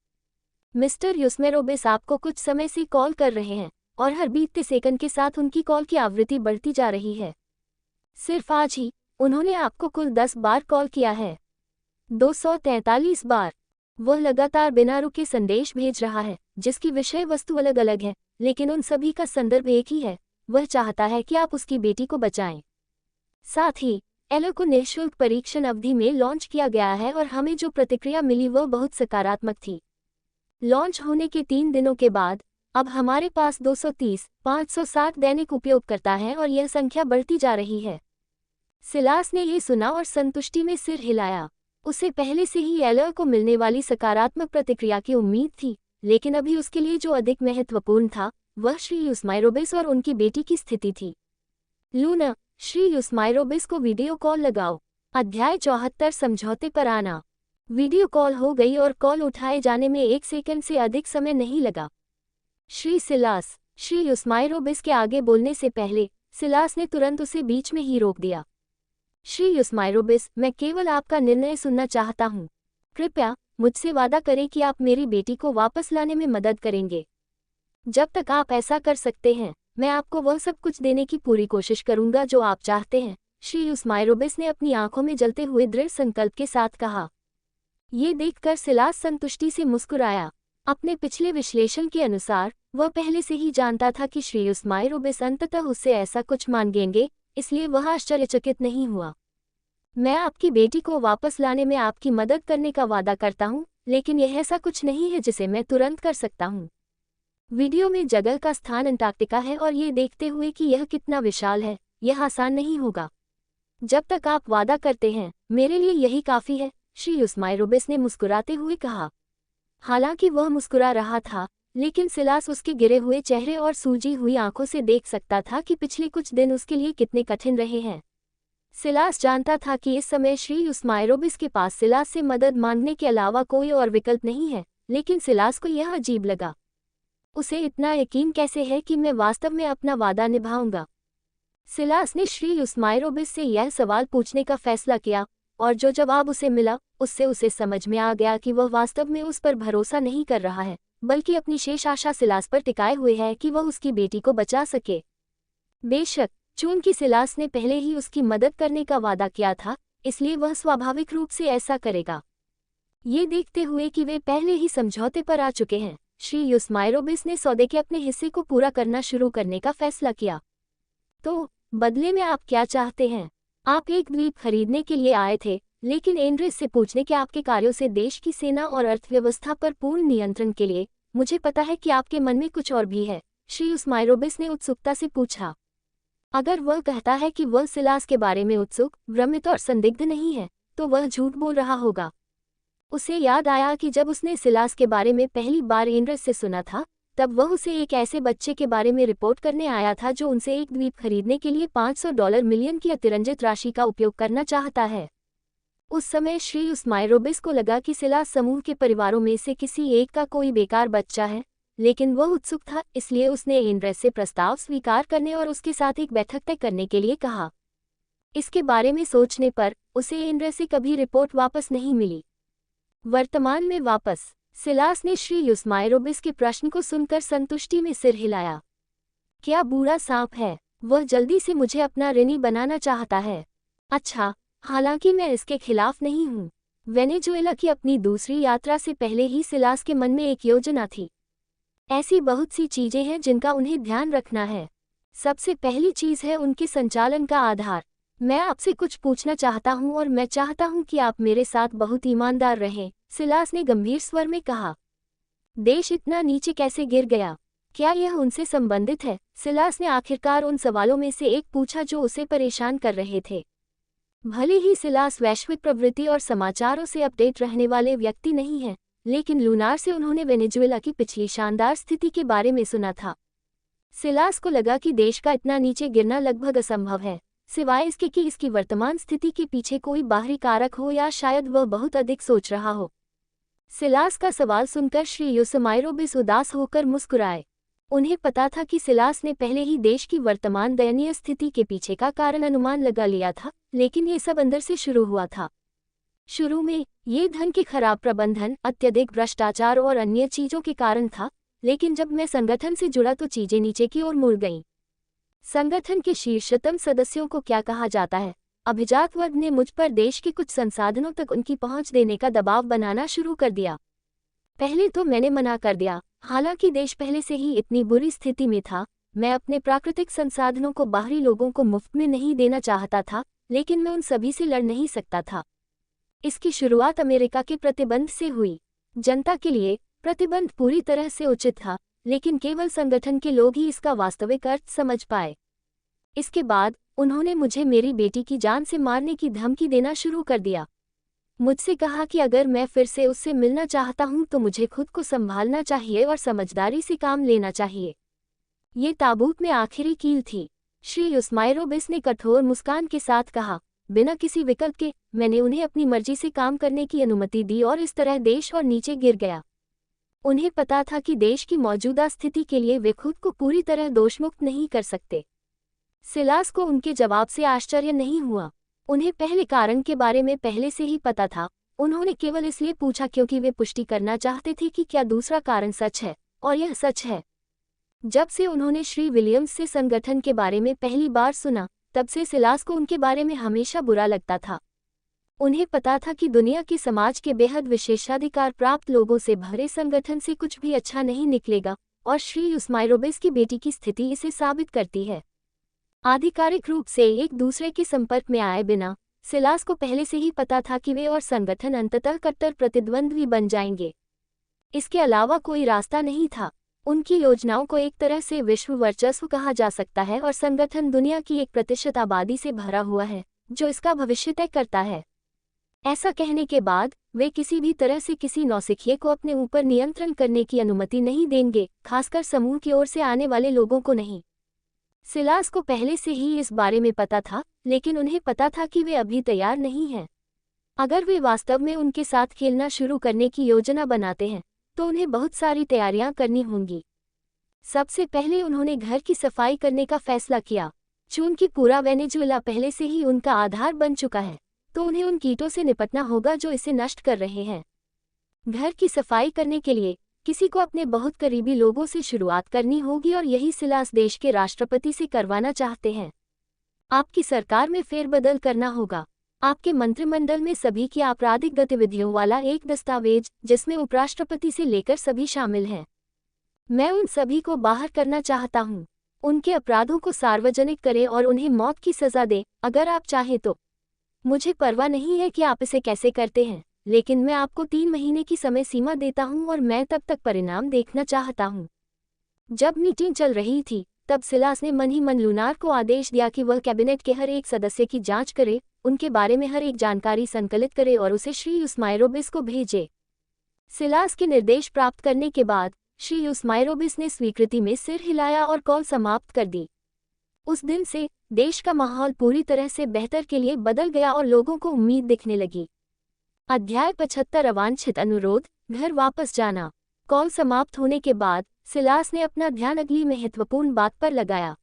मिस्टर यूस्मेरोबिस आपको कुछ समय से कॉल कर रहे हैं और हर बीतते सेकंड के साथ उनकी कॉल की आवृत्ति बढ़ती जा रही है। सिर्फ आज ही उन्होंने आपको कुल 10 बार कॉल किया है। 243 बार। वह लगातार बिना रुके संदेश भेज रहा है जिसकी विषय वस्तु अलग अलग है, लेकिन उन सभी का संदर्भ एक ही है। वह चाहता है कि आप उसकी बेटी को बचाएं। साथ ही एलो को निःशुल्क परीक्षण अवधि में लॉन्च किया गया है और हमें जो प्रतिक्रिया मिली वह बहुत सकारात्मक थी। लॉन्च होने के 3 दिनों के बाद अब हमारे पास 230-560 दैनिक उपयोगकर्ता हैं और यह संख्या बढ़ती जा रही है। सिलास ने ये सुना और संतुष्टि में सिर हिलाया। उसे पहले से ही एलो को मिलने वाली सकारात्मक प्रतिक्रिया की उम्मीद थी, लेकिन अभी उसके लिए जो अधिक महत्वपूर्ण था वह श्री यूस्माइरोबिस और उनकी बेटी की स्थिति थी। लूना, श्री यूस्माइरोबिस को वीडियो कॉल लगाओ। अध्याय 74 समझौते पर आना। वीडियो कॉल हो गई और कॉल उठाए जाने में 1 सेकंड से अधिक समय नहीं लगा। श्री यूस्माइरोबिस के आगे बोलने से पहले सिलास ने तुरंत उसे बीच में ही रोक दिया। श्री यूस्माइरोबिस, मैं केवल आपका निर्णय सुनना चाहता हूँ। कृपया मुझसे वादा करें कि आप मेरी बेटी को वापस लाने में मदद करेंगे। जब तक आप ऐसा कर सकते हैं, मैं आपको वह सब कुछ देने की पूरी कोशिश करूंगा जो आप चाहते हैं, श्री यूस्माइरोबिस ने अपनी आंखों में जलते हुए दृढ़ संकल्प के साथ कहा। ये देखकर सिलास संतुष्टि से मुस्कुराया। अपने पिछले विश्लेषण के अनुसार वह पहले से ही जानता था कि श्री यूस्माइरोबिस अंततः उससे ऐसा कुछ मांगेंगे, इसलिए वह आश्चर्यचकित नहीं हुआ। मैं आपकी बेटी को वापस लाने में आपकी मदद करने का वादा करता हूँ, लेकिन यह ऐसा कुछ नहीं है जिसे मैं तुरंत कर सकता हूँ। वीडियो में जगह का स्थान अंटार्कटिका है और ये देखते हुए कि यह कितना विशाल है, यह आसान नहीं होगा। जब तक आप वादा करते हैं, मेरे लिए यही काफ़ी है, श्री यूस्माइरोबिस ने मुस्कुराते हुए कहा। हालांकि वह मुस्कुरा रहा था, लेकिन सिलास उसके गिरे हुए चेहरे और सूजी हुई आंखों से देख सकता था कि पिछले कुछ दिन उसके लिए कितने कठिन रहे हैं। सिलास जानता था कि इस समय श्री यूस्माइरोबिस के पास सिलास से मदद मांगने के अलावा कोई और विकल्प नहीं है, लेकिन सिलास को यह अजीब लगा। उसे इतना यकीन कैसे है कि मैं वास्तव में अपना वादा निभाऊंगा? सिलास ने श्री यूस्माइरोबिस से यह सवाल पूछने का फैसला किया, और जो जवाब उसे मिला उससे उसे समझ में आ गया कि वह वास्तव में उस पर भरोसा नहीं कर रहा है, बल्कि अपनी शेष आशा सिलास पर टिकाए हुए है कि वह उसकी बेटी को बचा सके। बेशक, चूंकि सिलास ने पहले ही उसकी मदद करने का वादा किया था, इसलिए वह स्वाभाविक रूप से ऐसा करेगा। ये देखते हुए कि वे पहले ही समझौते पर आ चुके हैं, श्री यूस्माइरोबिस ने सौदे के अपने हिस्से को पूरा करना शुरू करने का फैसला किया। तो बदले में आप क्या चाहते हैं? आप एक द्वीप खरीदने के लिए आए थे, लेकिन एंड्रेस से पूछने के आपके कार्यों से देश की सेना और अर्थव्यवस्था पर पूर्ण नियंत्रण के लिए, मुझे पता है कि आपके मन में कुछ और भी है, श्री यूस्माइरोबिस ने उत्सुकता से पूछा। अगर वह कहता है कि वह सिलास के बारे में उत्सुक, भ्रमित और संदिग्ध नहीं है, तो वह झूठ बोल रहा होगा। उसे याद आया कि जब उसने सिलास के बारे में पहली बार एंड्रेस से सुना था, तब वह उसे एक ऐसे बच्चे के बारे में रिपोर्ट करने आया था जो उनसे एक द्वीप खरीदने के लिए $500 मिलियन की अतिरंजित राशि का उपयोग करना चाहता है। उस समय श्री यूस्माइरोबिस को लगा कि सिलास समूह के परिवारों में से किसी एक का कोई बेकार बच्चा है, लेकिन वह उत्सुक था, इसलिए उसने एंड्रेस से प्रस्ताव स्वीकार करने और उसके साथ एक बैठक तय करने के लिए कहा। इसके बारे में सोचने पर उसे एंड्रेस से कभी रिपोर्ट वापस नहीं मिली। वर्तमान में वापस, सिलास ने श्री यूस्माइरोबिस के प्रश्न को सुनकर संतुष्टि में सिर हिलाया। क्या बूढ़ा सांप है? वह जल्दी से मुझे अपना ऋणी बनाना चाहता है। अच्छा, हालांकि मैं इसके खिलाफ नहीं हूँ। वेनेजुएला की अपनी दूसरी यात्रा से पहले ही सिलास के मन में एक योजना थी। ऐसी बहुत सी चीजें हैं जिनका उन्हें ध्यान रखना है। सबसे पहली चीज है उनके संचालन का आधार। मैं आपसे कुछ पूछना चाहता हूं और मैं चाहता हूं कि आप मेरे साथ बहुत ईमानदार रहें, सिलास ने गंभीर स्वर में कहा। देश इतना नीचे कैसे गिर गया? क्या यह उनसे संबंधित है? सिलास ने आखिरकार उन सवालों में से एक पूछा जो उसे परेशान कर रहे थे। भले ही सिलास वैश्विक प्रवृत्ति और समाचारों से अपडेट रहने वाले व्यक्ति नहीं हैं, लेकिन लूनार से उन्होंने वेनेजुएला की पिछली शानदार स्थिति के बारे में सुना था। सिलास को लगा कि देश का इतना नीचे गिरना लगभग असंभव है, सिवाय इसके कि इसकी वर्तमान स्थिति के पीछे कोई बाहरी कारक हो या शायद वह बहुत अधिक सोच रहा हो। सिलास का सवाल सुनकर श्री यूस्माइरोबिस उदास होकर मुस्कुराए। उन्हें पता था कि सिलास ने पहले ही देश की वर्तमान दयनीय स्थिति के पीछे का कारण अनुमान लगा लिया था, लेकिन ये सब अंदर से शुरू हुआ था। शुरू में ये धन के खराब प्रबंधन, अत्यधिक भ्रष्टाचार और अन्य चीजों के कारण था, लेकिन जब मैं संगठन से जुड़ा तो चीजें नीचे की ओर मुड़ गईं। संगठन के शीर्षतम सदस्यों को क्या कहा जाता है, अभिजात वर्ग ने मुझ पर देश के कुछ संसाधनों तक उनकी पहुंच देने का दबाव बनाना शुरू कर दिया। पहले तो मैंने मना कर दिया, हालांकि देश पहले से ही इतनी बुरी स्थिति में था। मैं अपने प्राकृतिक संसाधनों को बाहरी लोगों को मुफ्त में नहीं देना चाहता था, लेकिन मैं उन सभी से लड़ नहीं सकता था। इसकी शुरुआत अमेरिका के प्रतिबंध से हुई। जनता के लिए प्रतिबंध पूरी तरह से उचित था, लेकिन केवल संगठन के लोग ही इसका वास्तविक अर्थ समझ पाए। इसके बाद उन्होंने मुझे मेरी बेटी की जान से मारने की धमकी देना शुरू कर दिया। मुझसे कहा कि अगर मैं फिर से उससे मिलना चाहता हूं तो मुझे खुद को संभालना चाहिए और समझदारी से काम लेना चाहिए। ये ताबूत में आखिरी कील थी। श्री युस्माइरोबिस ने कठोर मुस्कान के साथ कहा, बिना किसी विकल्प के मैंने उन्हें अपनी मर्जी से काम करने की अनुमति दी और इस तरह देश और नीचे गिर गया। उन्हें पता था कि देश की मौजूदा स्थिति के लिए वे खुद को पूरी तरह दोषमुक्त नहीं कर सकते। सिलास को उनके जवाब से आश्चर्य नहीं हुआ। उन्हें पहले कारण के बारे में पहले से ही पता था। उन्होंने केवल इसलिए पूछा क्योंकि वे पुष्टि करना चाहते थे कि क्या दूसरा कारण सच है, और यह सच है। जब से उन्होंने श्री विलियम्स से संगठन के बारे में पहली बार सुना, तब से सिलास को उनके बारे में हमेशा बुरा लगता था। उन्हें पता था कि दुनिया के समाज के बेहद विशेषाधिकार प्राप्त लोगों से भरे संगठन से कुछ भी अच्छा नहीं निकलेगा, और श्री युस्माइरोबिस की बेटी की स्थिति इसे साबित करती है। आधिकारिक रूप से एक दूसरे के संपर्क में आए बिना सिलास को पहले से ही पता था कि वे और संगठन अंततः कट्टर प्रतिद्वंद्वी बन जाएंगे। इसके अलावा कोई रास्ता नहीं था। उनकी योजनाओं को एक तरह से विश्व वर्चस्व कहा जा सकता है और संगठन दुनिया की 1% आबादी से भरा हुआ है जो इसका भविष्य तय करता है। ऐसा कहने के बाद वे किसी भी तरह से किसी नौसिखिए को अपने ऊपर नियंत्रण करने की अनुमति नहीं देंगे, खासकर समूह की ओर से आने वाले लोगों को नहीं। सिलास को पहले से ही इस बारे में पता था, लेकिन उन्हें पता था कि वे अभी तैयार नहीं हैं। अगर वे वास्तव में उनके साथ खेलना शुरू करने की योजना बनाते हैं तो उन्हें बहुत सारी तैयारियां करनी होंगी। सबसे पहले उन्होंने घर की सफाई करने का फैसला किया। चूंकि पूरा वेनेजुएला पहले से ही उनका आधार बन चुका है, तो उन्हें उन कीटों से निपटना होगा जो इसे नष्ट कर रहे हैं। घर की सफाई करने के लिए किसी को अपने बहुत करीबी लोगों से शुरुआत करनी होगी, और यही सिलास देश के राष्ट्रपति से करवाना चाहते हैं। आपकी सरकार में फेरबदल करना होगा। आपके मंत्रिमंडल में सभी की आपराधिक गतिविधियों वाला एक दस्तावेज जिसमें उपराष्ट्रपति से लेकर सभी शामिल हैं। मैं उन सभी को बाहर करना चाहता हूं। उनके अपराधों को सार्वजनिक करें और उन्हें मौत की सजा दें अगर आप चाहें तो। मुझे परवाह नहीं है कि आप इसे कैसे करते हैं, लेकिन मैं आपको 3 महीने की समय सीमा देता हूं और मैं तब तक परिणाम देखना चाहता हूं। जब मीटिंग चल रही थी तब सिलास ने मन ही मन लूनार को आदेश दिया कि वह कैबिनेट के हर एक सदस्य की जांच करे, उनके बारे में हर एक जानकारी संकलित करे और उसे श्री युस्माइरोबिस को भेजे। सिलास के निर्देश प्राप्त करने के बाद श्री युस्माइरोबिस ने स्वीकृति में सिर हिलाया और कॉल समाप्त कर दी। उस दिन से देश का माहौल पूरी तरह से बेहतर के लिए बदल गया और लोगों को उम्मीद दिखने लगी। अध्याय 75 अवांछित अनुरोध, घर वापस जाना। कॉल समाप्त होने के बाद सिलास ने अपना ध्यान अगली महत्वपूर्ण बात पर लगाया।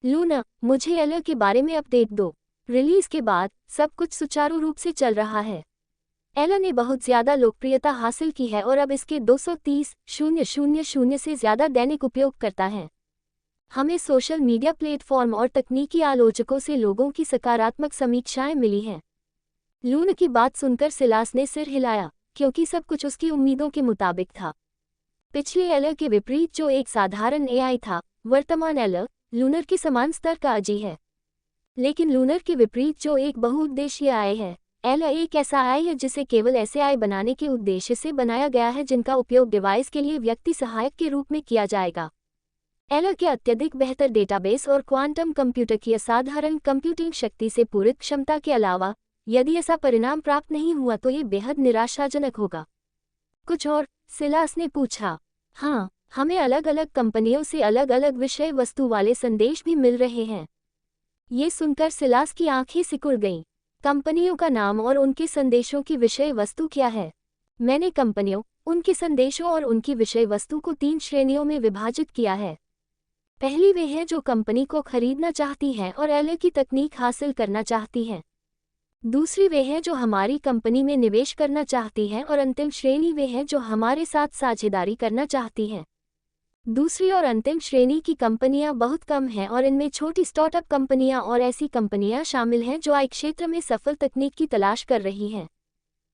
लूना, मुझे एलर के बारे में अपडेट दो। रिलीज के बाद सब कुछ सुचारू रूप से चल रहा है। एलर ने बहुत ज्यादा लोकप्रियता हासिल की है और अब इसके 230,000 से ज्यादा दैनिक उपयोगकर्ता हैं। हमें सोशल मीडिया प्लेटफॉर्म और तकनीकी आलोचकों से लोगों की सकारात्मक समीक्षाएं मिली हैं। लूना की बात सुनकर सिलास ने सिर हिलाया, क्योंकि सब कुछ उसकी उम्मीदों के मुताबिक था। पिछले एलर के विपरीत जो एक साधारण एआई था, वर्तमान एलर लूनर के समान स्तर का अजी है। लेकिन लूनर के विपरीत जो एक बहुउद्देशीय एआई है, एलर एक ऐसा एआई है जिसे केवल ऐसे एआई बनाने के उद्देश्य से बनाया गया है जिनका उपयोग डिवाइस के लिए व्यक्ति सहायक के रूप में किया जाएगा। एलर के अत्यधिक बेहतर डेटाबेस और क्वांटम कंप्यूटर की असाधारण कंप्यूटिंग शक्ति से पूरित क्षमता के अलावा यदि ऐसा परिणाम प्राप्त नहीं हुआ तो ये बेहद निराशाजनक होगा। कुछ और? सिलास ने पूछा। हाँ, हमें अलग अलग कंपनियों से अलग अलग विषय वस्तु वाले संदेश भी मिल रहे हैं। ये सुनकर सिलास की आंखें सिकुड़ गईं। कंपनियों का नाम और उनके संदेशों की विषय वस्तु क्या है? मैंने कंपनियों, उनके संदेशों और उनकी विषय वस्तु को 3 श्रेणियों में विभाजित किया है। पहली वे है जो कंपनी को खरीदना चाहती है और एलर की तकनीक हासिल करना चाहती है। दूसरी वे है जो हमारी कंपनी में निवेश करना चाहती है और अंतिम श्रेणी वे है जो हमारे साथ साझेदारी करना चाहती है। दूसरी और अंतिम श्रेणी की कंपनियां बहुत कम हैं और इनमें छोटी स्टार्टअप कंपनियां और ऐसी कंपनियां शामिल हैं जो आई क्षेत्र में सफल तकनीक की तलाश कर रही हैं।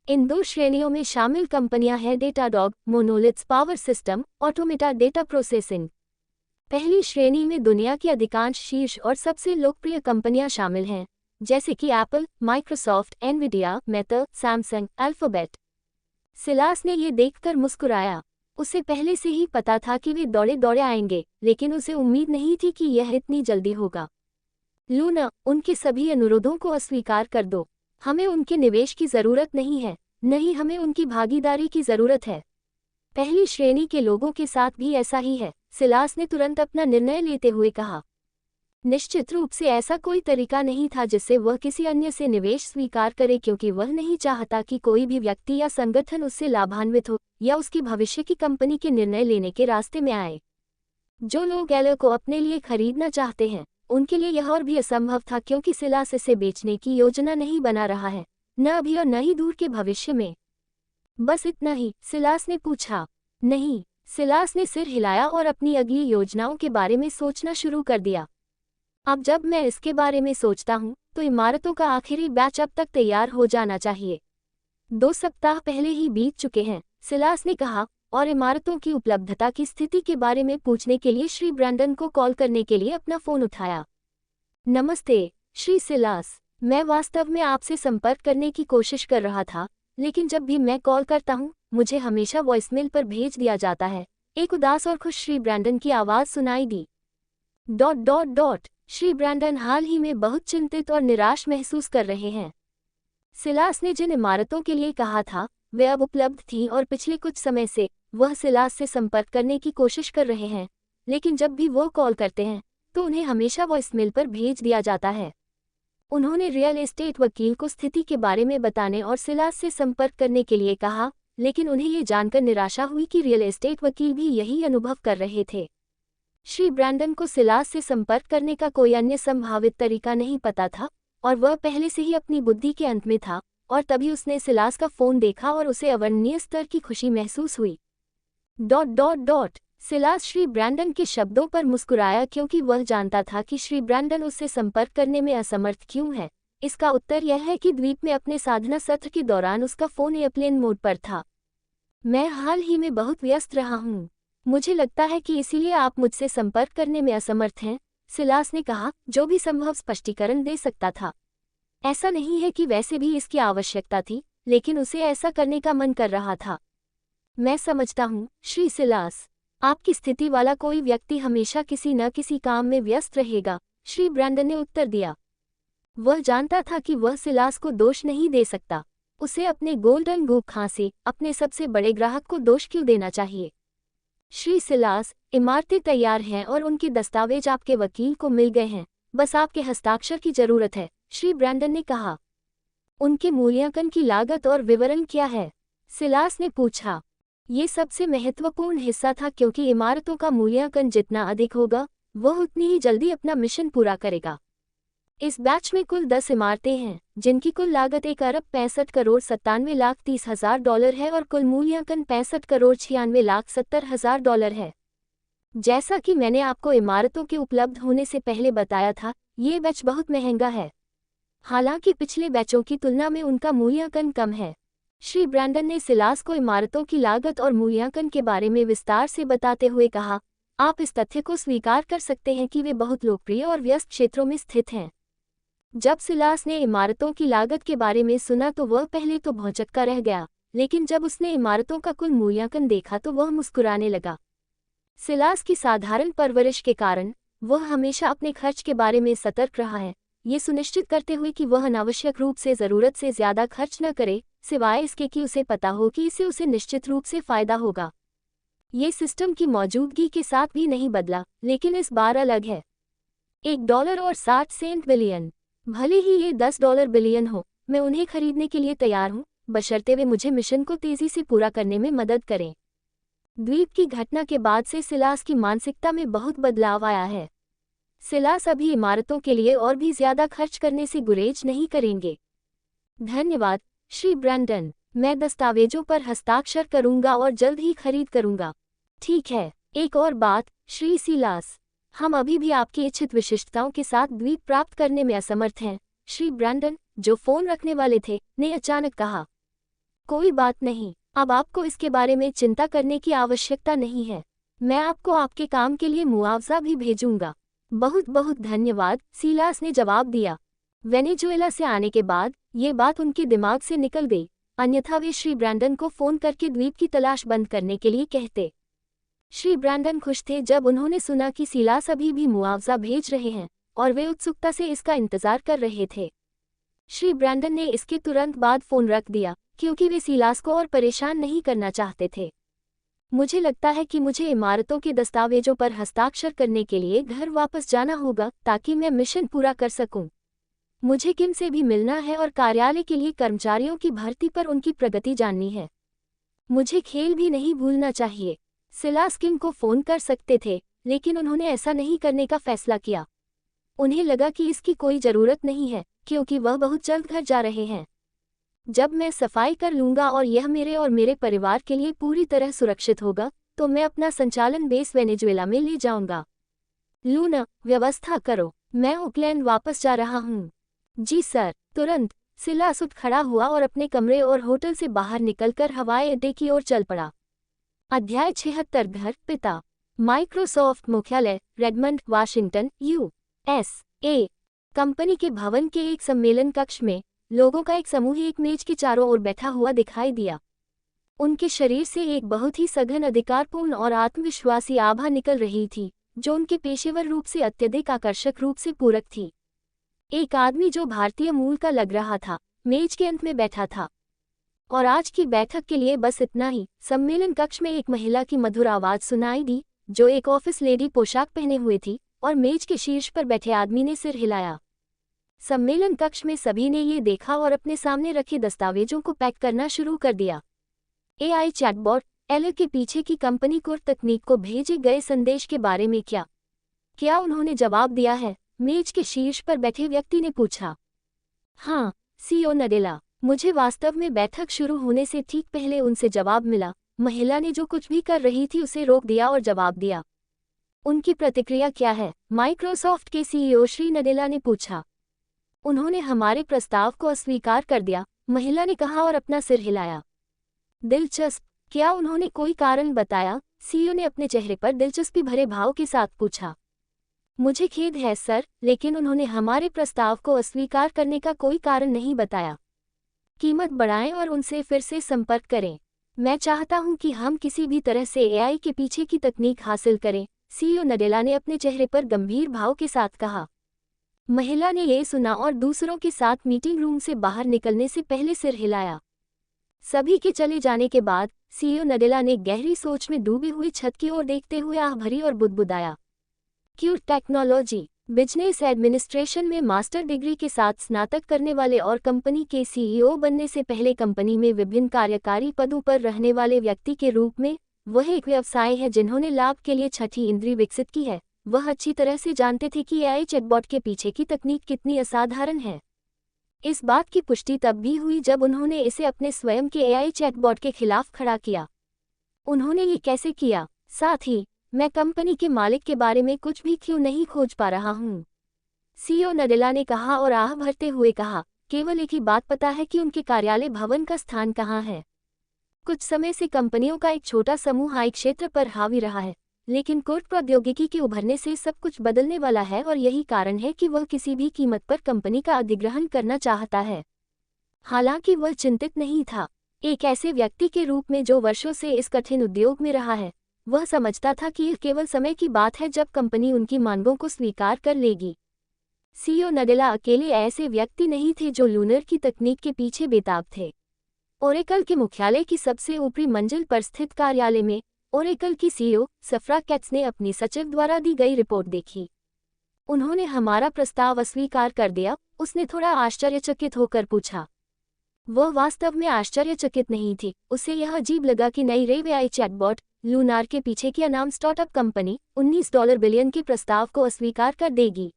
इन 2 श्रेणियों में शामिल कंपनियां हैं Datadog, Monoliths power system, Automata data processing. पहली श्रेणी में दुनिया की अधिकांश शीर्ष और सबसे लोकप्रिय कंपनियां शामिल हैं, जैसे कि Apple, Microsoft, Nvidia, Meta, Samsung, alphabet. Silas ने ये देखकर मुस्कुराया। उसे पहले से ही पता था कि वे दौड़े दौड़े आएंगे, लेकिन उसे उम्मीद नहीं थी कि यह इतनी जल्दी होगा। लूना, उनके सभी अनुरोधों को अस्वीकार कर दो। हमें उनके निवेश की जरूरत नहीं है, नहीं हमें उनकी भागीदारी की जरूरत है। पहली श्रेणी के लोगों के साथ भी ऐसा ही है, सिलास ने तुरंत अपना निर्णय लेते हुए कहा। निश्चित रूप से ऐसा कोई तरीका नहीं था जिससे वह किसी अन्य से निवेश स्वीकार करे, क्योंकि वह नहीं चाहता कि कोई भी व्यक्ति या संगठन उससे लाभान्वित हो या उसकी भविष्य की कंपनी के निर्णय लेने के रास्ते में आए। जो लोग एलो को अपने लिए खरीदना चाहते हैं, उनके लिए यह और भी असंभव था, क्योंकि सिलास इसे बेचने की योजना नहीं बना रहा है, न अभी और न ही दूर के भविष्य में। बस इतना ही? सिलास ने पूछा। नहीं, सिलास ने सिर हिलाया और अपनी अगली योजनाओं के बारे में सोचना शुरू कर दिया। अब जब मैं इसके बारे में सोचता हूँ तो इमारतों का आखिरी बैच अब तक तैयार हो जाना चाहिए। 2 सप्ताह पहले ही बीत चुके हैं, सिलास ने कहा, और इमारतों की उपलब्धता की स्थिति के बारे में पूछने के लिए श्री ब्रैंडन को कॉल करने के लिए अपना फोन उठाया। नमस्ते श्री सिलास, मैं वास्तव में आपसे संपर्क करने की कोशिश कर रहा था, लेकिन जब भी मैं कॉल करता हूँ मुझे हमेशा वॉइसमेल पर भेज दिया जाता है। एक उदास और खुश श्री ब्रैंडन की आवाज़ सुनाई दी। ... श्री ब्रैंडन हाल ही में बहुत चिंतित और निराश महसूस कर रहे हैं। सिलास ने जिन इमारतों के लिए कहा था वे अब उपलब्ध थीं और पिछले कुछ समय से वह सिलास से संपर्क करने की कोशिश कर रहे हैं, लेकिन जब भी वो कॉल करते हैं तो उन्हें हमेशा वॉइसमेल पर भेज दिया जाता है। उन्होंने रियल एस्टेट वकील को स्थिति के बारे में बताने और सिलास से संपर्क करने के लिए कहा, लेकिन उन्हें ये जानकर निराशा हुई कि रियल एस्टेट वकील भी यही अनुभव कर रहे थे। श्री ब्रैंडन को सिलास से संपर्क करने का कोई अन्य संभावित तरीका नहीं पता था और वह पहले से ही अपनी बुद्धि के अंत में था, और तभी उसने सिलास का फोन देखा और उसे अवर्णनीय स्तर की खुशी महसूस हुई। ... सिलास श्री ब्रैंडन के शब्दों पर मुस्कुराया, क्योंकि वह जानता था कि श्री ब्रैंडन उससे संपर्क करने में असमर्थ क्यों है। इसका उत्तर यह है कि द्वीप में अपने साधना सत्र के दौरान उसका फोन एयरप्लेन मोड पर था। मैं हाल ही में बहुत व्यस्त रहा हूँ, मुझे लगता है कि इसीलिए आप मुझसे संपर्क करने में असमर्थ हैं, सिलास ने कहा, जो भी संभव स्पष्टीकरण दे सकता था। ऐसा नहीं है कि वैसे भी इसकी आवश्यकता थी, लेकिन उसे ऐसा करने का मन कर रहा था। मैं समझता हूँ श्री सिलास, आपकी स्थिति वाला कोई व्यक्ति हमेशा किसी न किसी काम में व्यस्त रहेगा, श्री ब्रैंडन ने उत्तर दिया। वह जानता था कि वह सिलास को दोष नहीं दे सकता। उसे अपने गोल्डन गोखा से अपने सबसे बड़े ग्राहक को दोष क्यों देना चाहिए। श्री सिलास, इमारतें तैयार हैं और उनके दस्तावेज आपके वकील को मिल गए हैं, बस आपके हस्ताक्षर की जरूरत है, श्री ब्रैंडन ने कहा। उनके मूल्यांकन की लागत और विवरण क्या है, सिलास ने पूछा। ये सबसे महत्वपूर्ण हिस्सा था, क्योंकि इमारतों का मूल्यांकन जितना अधिक होगा वह उतनी ही जल्दी अपना मिशन पूरा करेगा। इस बैच में कुल 10 इमारतें हैं, जिनकी कुल लागत $1,65,97,30,000 है और कुल मूल्यांकन $65,96,70,000 है। जैसा कि मैंने आपको इमारतों के उपलब्ध होने से पहले बताया था, ये बैच बहुत महंगा है। हालांकि पिछले बैचों की तुलना में उनका मूल्यांकन कम है। श्री ब्रैंडन ने सिलास को इमारतों की लागत और मूल्यांकन के बारे में विस्तार से बताते हुए कहा, आप इस तथ्य को स्वीकार कर सकते हैं कि वे बहुत लोकप्रिय और व्यस्त क्षेत्रों में स्थित हैं। जब सिलास ने इमारतों की लागत के बारे में सुना तो वह पहले तो भौंचक्का रह गया, लेकिन जब उसने इमारतों का कुल मूल्यांकन देखा तो वह मुस्कुराने लगा। सिलास की साधारण परवरिश के कारण वह हमेशा अपने खर्च के बारे में सतर्क रहा है, ये सुनिश्चित करते हुए कि वह अनावश्यक रूप से ज़रूरत से ज़्यादा खर्च न करे, सिवाय इसके कि उसे पता हो कि इससे उसे निश्चित रूप से फ़ायदा होगा। ये सिस्टम की मौजूदगी के साथ भी नहीं बदला, लेकिन इस बार अलग है। $1.60 बिलियन, भले ही ये $10 बिलियन हो, मैं उन्हें खरीदने के लिए तैयार हूँ, बशर्ते वे मुझे मिशन को तेज़ी से पूरा करने में मदद करें। द्वीप की घटना के बाद से सिलास की मानसिकता में बहुत बदलाव आया है। सिलास अभी इमारतों के लिए और भी ज़्यादा खर्च करने से गुरेज नहीं करेंगे। धन्यवाद श्री ब्रैंडन, मैं दस्तावेजों पर हस्ताक्षर करूंगा और जल्द ही खरीद करूंगा। ठीक है, एक और बात श्री सिलास, हम अभी भी आपकी इच्छित विशिष्टताओं के साथ द्वीप प्राप्त करने में असमर्थ हैं, श्री ब्रैंडन, जो फोन रखने वाले थे, ने अचानक कहा। कोई बात नहीं, अब आपको इसके बारे में चिंता करने की आवश्यकता नहीं है। मैं आपको आपके काम के लिए मुआवजा भी भेजूंगा। बहुत बहुत धन्यवाद, सिलास ने जवाब दिया। वेनेजुएला से आने के बाद ये बात उनके दिमाग से निकल गई, अन्यथा वे श्री ब्रैंडन को फोन करके द्वीप की तलाश बंद करने के लिए कहते। श्री ब्रैंडन खुश थे जब उन्होंने सुना कि सिलास अभी भी मुआवजा भेज रहे हैं और वे उत्सुकता से इसका इंतजार कर रहे थे। श्री ब्रैंडन ने इसके तुरंत बाद फोन रख दिया क्योंकि वे सिलास को और परेशान नहीं करना चाहते थे। मुझे लगता है कि मुझे इमारतों के दस्तावेजों पर हस्ताक्षर करने के लिए घर वापस जाना होगा ताकि मैं मिशन पूरा कर सकूं। मुझे किम से भी मिलना है और कार्यालय के लिए कर्मचारियों की भर्ती पर उनकी प्रगति जाननी है। मुझे खेल भी नहीं भूलना चाहिए। सिलास किम को फोन कर सकते थे, लेकिन उन्होंने ऐसा नहीं करने का फैसला किया। उन्हें लगा कि इसकी कोई ज़रूरत नहीं है क्योंकि वह बहुत जल्द घर जा रहे हैं। जब मैं सफाई कर लूँगा और यह मेरे और मेरे परिवार के लिए पूरी तरह सुरक्षित होगा तो मैं अपना संचालन बेस वेनेजुएला में ले जाऊँगा। लूना, व्यवस्था करो, मैं ओकलैंड वापस जा रहा हूँ। जी सर। तुरंत सिलास उठ खड़ा हुआ और अपने कमरे और होटल से बाहर निकलकर हवाई अड्डे की ओर चल पड़ा। अध्याय 76। घर पिता। माइक्रोसॉफ्ट मुख्यालय, रेडमंड, वाशिंगटन, USA। कंपनी के भवन के एक सम्मेलन कक्ष में लोगों का एक समूह एक मेज के चारों ओर बैठा हुआ दिखाई दिया। उनके शरीर से एक बहुत ही सघन, अधिकारपूर्ण और आत्मविश्वासी आभा निकल रही थी जो उनके पेशेवर रूप से अत्यधिक आकर्षक रूप से पूरक थी। एक आदमी जो भारतीय मूल का लग रहा था मेज के अंत में बैठा था। और आज की बैठक के लिए बस इतना ही। सम्मेलन कक्ष में एक महिला की मधुर आवाज सुनाई दी जो एक ऑफिस लेडी पोशाक पहने हुए थी और मेज के शीर्ष पर बैठे आदमी ने सिर हिलाया। सम्मेलन कक्ष में सभी ने ये देखा और अपने सामने रखे दस्तावेजों को पैक करना शुरू कर दिया। AI चैटबॉट एल के पीछे की कंपनी कोर तकनीक को भेजे गए संदेश के बारे में क्या उन्होंने जवाब दिया है? मेज के शीर्ष पर बैठे व्यक्ति ने पूछा। हाँ, CEO नडेला। मुझे वास्तव में बैठक शुरू होने से ठीक पहले उनसे जवाब मिला। महिला ने जो कुछ भी कर रही थी उसे रोक दिया और जवाब दिया। उनकी प्रतिक्रिया क्या है? माइक्रोसॉफ्ट के CEO श्री नडेला ने पूछा। उन्होंने हमारे प्रस्ताव को अस्वीकार कर दिया, महिला ने कहा और अपना सिर हिलाया। दिलचस्प। क्या उन्होंने कोई कारण बताया? CEO ने अपने चेहरे पर दिलचस्पी भरे भाव के साथ पूछा। मुझे खेद है सर, लेकिन उन्होंने हमारे प्रस्ताव को अस्वीकार करने का कोई कारण नहीं बताया। कीमत बढ़ाएं और उनसे फिर से संपर्क करें। मैं चाहता हूं कि हम किसी भी तरह से AI के पीछे की तकनीक हासिल करें, CEO नडेला ने अपने चेहरे पर गंभीर भाव के साथ कहा। महिला ने ये सुना और दूसरों के साथ मीटिंग रूम से बाहर निकलने से पहले सिर हिलाया। सभी के चले जाने के बाद CEO नडेला ने गहरी सोच में डूबी हुई छत की ओर देखते हुए आह भरी और बुदबुदाया। Cute technology. बिजनेस एडमिनिस्ट्रेशन में मास्टर डिग्री के साथ स्नातक करने वाले और कंपनी के CEO बनने से पहले कंपनी में विभिन्न कार्यकारी पदों पर रहने वाले व्यक्ति के रूप में वह एक व्यवसाय है जिन्होंने लाभ के लिए छठी इंद्री विकसित की है। वह अच्छी तरह से जानते थे कि AI चैटबॉट के पीछे की तकनीक कितनी असाधारण है। इस बात की पुष्टि तब भी हुई जब उन्होंने इसे अपने स्वयं के AI चैटबॉट के खिलाफ खड़ा किया। उन्होंने ये कैसे किया? साथ ही मैं कंपनी के मालिक के बारे में कुछ भी क्यों नहीं खोज पा रहा हूँ? CEO नडेला ने कहा और आह भरते हुए कहा, केवल एक ही बात पता है कि उनके कार्यालय भवन का स्थान कहाँ है। कुछ समय से कंपनियों का एक छोटा समूह AI क्षेत्र पर हावी रहा है, लेकिन कोर प्रौद्योगिकी के उभरने से सब कुछ बदलने वाला है और यही कारण है कि वह किसी भी कीमत पर कंपनी का अधिग्रहण करना चाहता है। हालांकि वह चिंतित नहीं था। एक ऐसे व्यक्ति के रूप में जो वर्षों से इस कठिन उद्योग में रहा है, वह समझता था कि यह केवल समय की बात है जब कंपनी उनकी मांगों को स्वीकार कर लेगी। CEO नडेला अकेले ऐसे व्यक्ति नहीं थे जो लूनर की तकनीक के पीछे बेताब थे। ओरेकल के मुख्यालय की सबसे ऊपरी मंजिल पर स्थित कार्यालय में ओरेकल की CEO सफ्रा कैट्स ने अपनी सचिव द्वारा दी गई रिपोर्ट देखी। उन्होंने हमारा प्रस्ताव अस्वीकार कर दिया, उसने थोड़ा आश्चर्यचकित होकर पूछा। वह वास्तव में आश्चर्यचकित नहीं थी, उसे यह अजीब लगा कि नई AI चैटबॉट लूनार के पीछे की नाम स्टार्टअप कंपनी $19 बिलियन के प्रस्ताव को अस्वीकार कर देगी।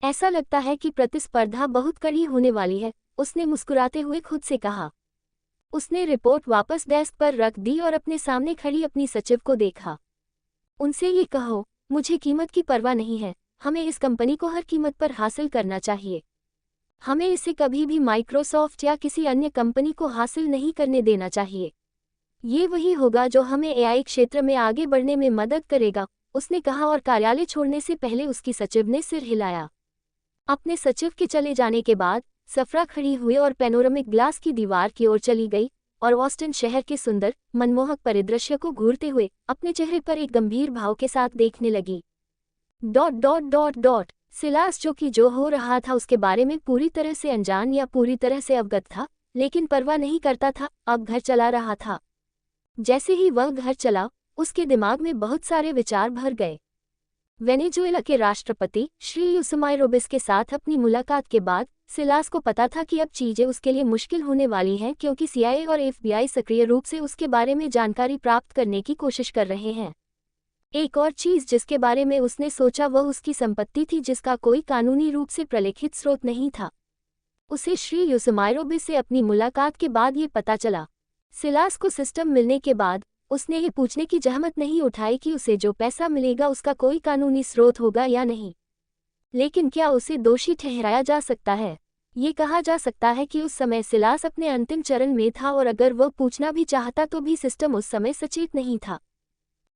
ऐसा लगता है कि प्रतिस्पर्धा बहुत कड़ी होने वाली है, उसने मुस्कुराते हुए खुद से कहा। उसने रिपोर्ट वापस डेस्क पर रख दी और अपने सामने खड़ी अपनी सचिव को देखा। उनसे ये कहो, मुझे कीमत की परवाह नहीं है, हमें इस कंपनी को हर कीमत पर हासिल करना चाहिए। हमें इसे कभी भी माइक्रोसॉफ्ट या किसी अन्य कंपनी को हासिल नहीं करने देना चाहिए। ये वही होगा जो हमें AI क्षेत्र में आगे बढ़ने में मदद करेगा, उसने कहा और कार्यालय छोड़ने से पहले उसकी सचिव ने सिर हिलाया। अपने सचिव के चले जाने के बाद सफरा खड़ी हुई और पैनोरामिक ग्लास की दीवार की ओर चली गई और ऑस्टिन शहर के सुंदर मनमोहक परिदृश्य को घूरते हुए अपने चेहरे पर एक गंभीर भाव के साथ देखने लगी। सिलास जो हो रहा था उसके बारे में पूरी तरह से अनजान या पूरी तरह से अवगत था, लेकिन परवाह नहीं करता था, अब घर चला रहा था। जैसे ही वह घर चला, उसके दिमाग में बहुत सारे विचार भर गए। वेनेजुएला के राष्ट्रपति श्री युसमाई रोबेस के साथ अपनी मुलाकात के बाद सिलास को पता था कि अब चीजें उसके लिए मुश्किल होने वाली हैं, क्योंकि CIA और FBI सक्रिय रूप से उसके बारे में जानकारी प्राप्त करने की कोशिश कर रहे हैं। एक और चीज जिसके बारे में उसने सोचा वह उसकी संपत्ति थी, जिसका कोई कानूनी रूप से प्रलेखित स्रोत नहीं था। उसे श्री युसमाई रोबेस से अपनी मुलाकात के बाद ये पता चला। सिलास को सिस्टम मिलने के बाद उसने ये पूछने की जहमत नहीं उठाई कि उसे जो पैसा मिलेगा उसका कोई कानूनी स्रोत होगा या नहीं। लेकिन क्या उसे दोषी ठहराया जा सकता है? ये कहा जा सकता है कि उस समय सिलास अपने अंतिम चरण में था और अगर वह पूछना भी चाहता तो भी सिस्टम उस समय सचेत नहीं था।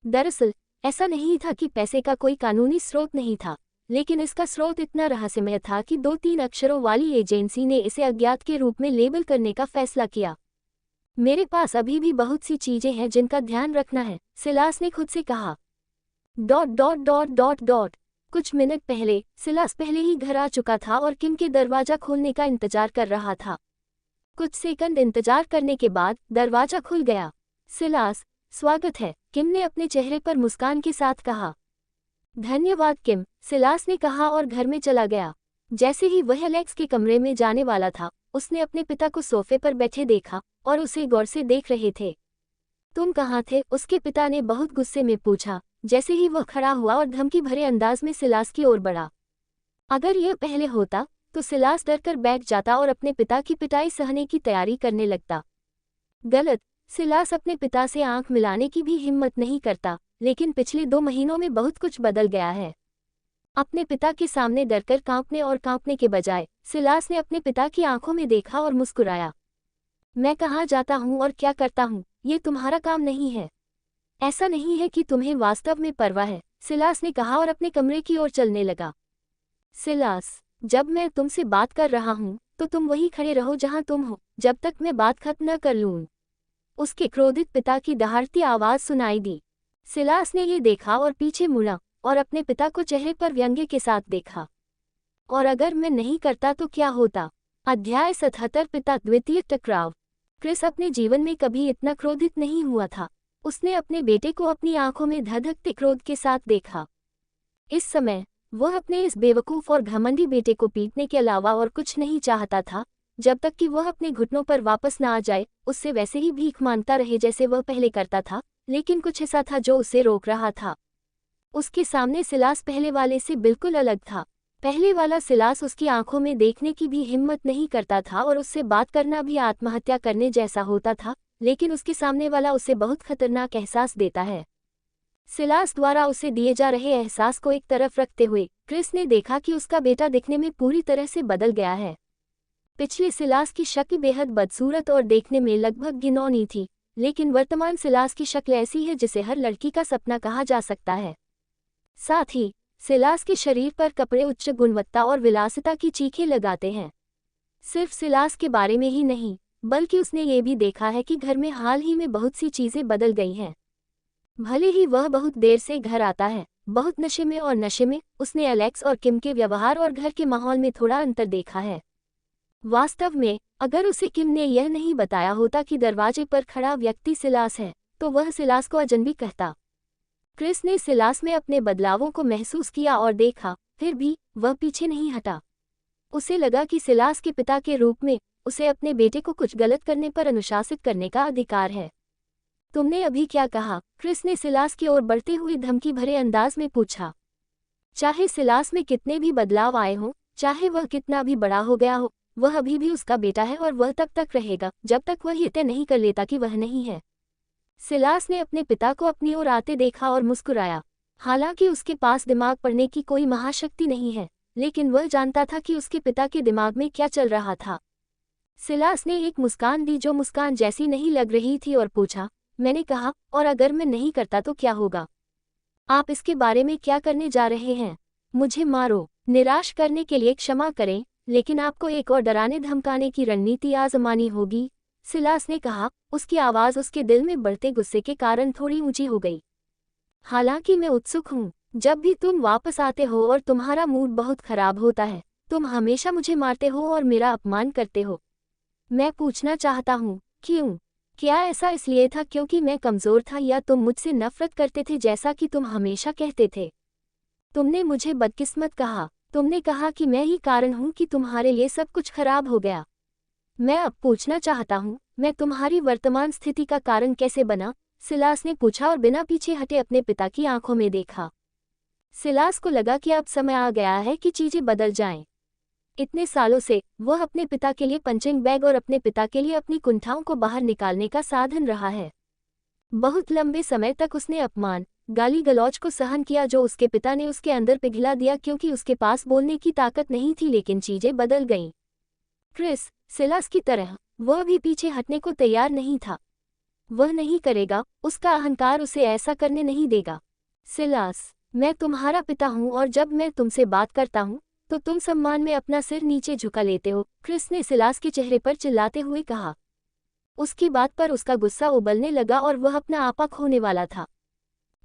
दरअसल ऐसा नहीं था कि पैसे का कोई कानूनी स्रोत नहीं था, लेकिन इसका स्रोत इतना रहस्यमय था कि 2-3 अक्षरों वाली एजेंसी ने इसे अज्ञात के रूप में लेबल करने का फैसला किया। मेरे पास अभी भी बहुत सी चीजें हैं जिनका ध्यान रखना है, सिलास ने खुद से कहा। कुछ मिनट पहले सिलास पहले ही घर आ चुका था और किम के दरवाजा खोलने का इंतजार कर रहा था। कुछ सेकंड इंतजार करने के बाद दरवाजा खुल गया। सिलास, स्वागत है, किम ने अपने चेहरे पर मुस्कान के साथ कहा। धन्यवाद किम, सिलास ने कहा और घर में चला गया। जैसे ही वह एलेक्स के कमरे में जाने वाला था, उसने अपने पिता को सोफे पर बैठे देखा और उसे गौर से देख रहे थे। तुम कहाँ थे? उसके पिता ने बहुत गुस्से में पूछा, जैसे ही वह खड़ा हुआ और धमकी भरे अंदाज में सिलास की ओर बढ़ा। अगर यह पहले होता तो सिलास डरकर बैठ जाता और अपने पिता की पिटाई सहने की तैयारी करने लगता। गलत, सिलास अपने पिता से आंख मिलाने की भी हिम्मत नहीं करता, लेकिन पिछले 2 महीनों में बहुत कुछ बदल गया है। अपने पिता के सामने डरकर कांपने के बजाय सिलास ने अपने पिता की आंखों में देखा और मुस्कुराया। मैं कहाँ जाता हूँ और क्या करता हूँ, ये तुम्हारा काम नहीं है। ऐसा नहीं है कि तुम्हें वास्तव में परवाह है, सिलास ने कहा और अपने कमरे की ओर चलने लगा। सिलास, जब मैं तुमसे बात कर रहा हूँ तो तुम वहीं खड़े रहो जहाँ तुम हो, जब तक मैं बात खत्म न कर लूँ। उसके क्रोधित पिता की दहाड़ती आवाज सुनाई दी। सिलास ने ये देखा और पीछे मुड़ा और अपने पिता को चेहरे पर व्यंग्य के साथ देखा। और अगर मैं नहीं करता तो क्या होता? अध्याय 77 पिता द्वितीय टकराव। क्रिस अपने जीवन में कभी इतना क्रोधित नहीं हुआ था। उसने अपने बेटे को अपनी आंखों में धधकते क्रोध के साथ देखा। इस समय वह अपने इस बेवकूफ़ और घमंडी बेटे को पीटने के अलावा और कुछ नहीं चाहता था, जब तक कि वह अपने घुटनों पर वापस ना आ जाए, उससे वैसे ही भीख मांगता रहे जैसे वह पहले करता था, लेकिन कुछ ऐसा था जो उसे रोक रहा था। उसके सामने सिलास पहले वाले से बिल्कुल अलग था। पहले वाला सिलास उसकी आंखों में देखने की भी हिम्मत नहीं करता था और उससे बात करना भी आत्महत्या करने जैसा होता था, लेकिन उसके सामने वाला उसे बहुत खतरनाक एहसास देता है। सिलास द्वारा उसे दिए जा रहे एहसास को एक तरफ रखते हुए क्रिस ने देखा कि उसका बेटा दिखने में पूरी तरह से बदल गया है। पिछले सिलास की शक्ल बेहद बदसूरत और देखने में लगभग घिनौनी थी, लेकिन वर्तमान सिलास की शक्ल ऐसी है जिसे हर लड़की का सपना कहा जा सकता है। साथ ही सिलास के शरीर पर कपड़े उच्च गुणवत्ता और विलासिता की चीखें लगाते हैं। सिर्फ सिलास के बारे में ही नहीं, बल्कि उसने ये भी देखा है कि घर में हाल ही में बहुत सी चीजें बदल गई हैं। भले ही वह बहुत देर से घर आता है, बहुत नशे में और नशे में, उसने एलेक्स और किम के व्यवहार और घर के माहौल में थोड़ा अंतर देखा है। वास्तव में अगर उसे किम ने यह नहीं बताया होता कि दरवाजे पर खड़ा व्यक्ति सिलास है, तो वह सिलास को अजनबी कहता। क्रिस ने सिलास में अपने बदलावों को महसूस किया और देखा, फिर भी वह पीछे नहीं हटा। उसे लगा कि सिलास के पिता के रूप में उसे अपने बेटे को कुछ गलत करने पर अनुशासित करने का अधिकार है। तुमने अभी क्या कहा? क्रिस ने सिलास की ओर बढ़ते हुए धमकी भरे अंदाज में पूछा। चाहे सिलास में कितने भी बदलाव आए हों, चाहे वह कितना भी बड़ा हो गया हो, वह अभी भी उसका बेटा है और वह तब तक रहेगा जब तक वह ये तय नहीं कर लेता कि वह नहीं है। सिलास ने अपने पिता को अपनी ओर आते देखा और मुस्कुराया। हालांकि उसके पास दिमाग पढ़ने की कोई महाशक्ति नहीं है, लेकिन वह जानता था कि उसके पिता के दिमाग में क्या चल रहा था। सिलास ने एक मुस्कान दी जो मुस्कान जैसी नहीं लग रही थी और पूछा, मैंने कहा, और अगर मैं नहीं करता तो क्या होगा? आप इसके बारे में क्या करने जा रहे हैं? मुझे मारो। निराश करने के लिए क्षमा करें, लेकिन आपको एक और डराने धमकाने की रणनीति आजमानी होगी, सिलास ने कहा। उसकी आवाज़ उसके दिल में बढ़ते गुस्से के कारण थोड़ी ऊंची हो गई। हालांकि मैं उत्सुक हूँ। जब भी तुम वापस आते हो और तुम्हारा मूड बहुत खराब होता है, तुम हमेशा मुझे मारते हो और मेरा अपमान करते हो। मैं पूछना चाहता हूँ, क्यों? क्या ऐसा इसलिए था क्योंकि मैं कमज़ोर था, या तुम मुझसे नफरत करते थे जैसा कि तुम हमेशा कहते थे? तुमने मुझे बदकिस्मत कहा। तुमने कहा कि मैं ही कारण हूँ कि तुम्हारे लिए सब कुछ खराब हो गया। मैं अब पूछना चाहता हूँ, मैं तुम्हारी वर्तमान स्थिति का कारण कैसे बना? सिलास ने पूछा और बिना पीछे हटे अपने पिता की आंखों में देखा। सिलास को लगा कि अब समय आ गया है कि चीजें बदल जाएं। इतने सालों से वह अपने पिता के लिए पंचिंग बैग और अपने पिता के लिए अपनी कुंठाओं को बाहर निकालने का साधन रहा है। बहुत लंबे समय तक उसने अपमान, गाली गलौज को सहन किया जो उसके पिता ने उसके अंदर पिघला दिया क्योंकि उसके पास बोलने की ताकत नहीं थी, लेकिन चीजें बदल गईं। क्रिस, सिलास की तरह, वह भी पीछे हटने को तैयार नहीं था। वह नहीं करेगा, उसका अहंकार उसे ऐसा करने नहीं देगा। सिलास, मैं तुम्हारा पिता हूँ और जब मैं तुमसे बात करता हूँ तो तुम सम्मान में अपना सिर नीचे झुका लेते हो, क्रिस ने सिलास के चेहरे पर चिल्लाते हुए कहा। उसकी बात पर उसका गुस्सा उबलने लगा और वह अपना आपा खोने वाला था।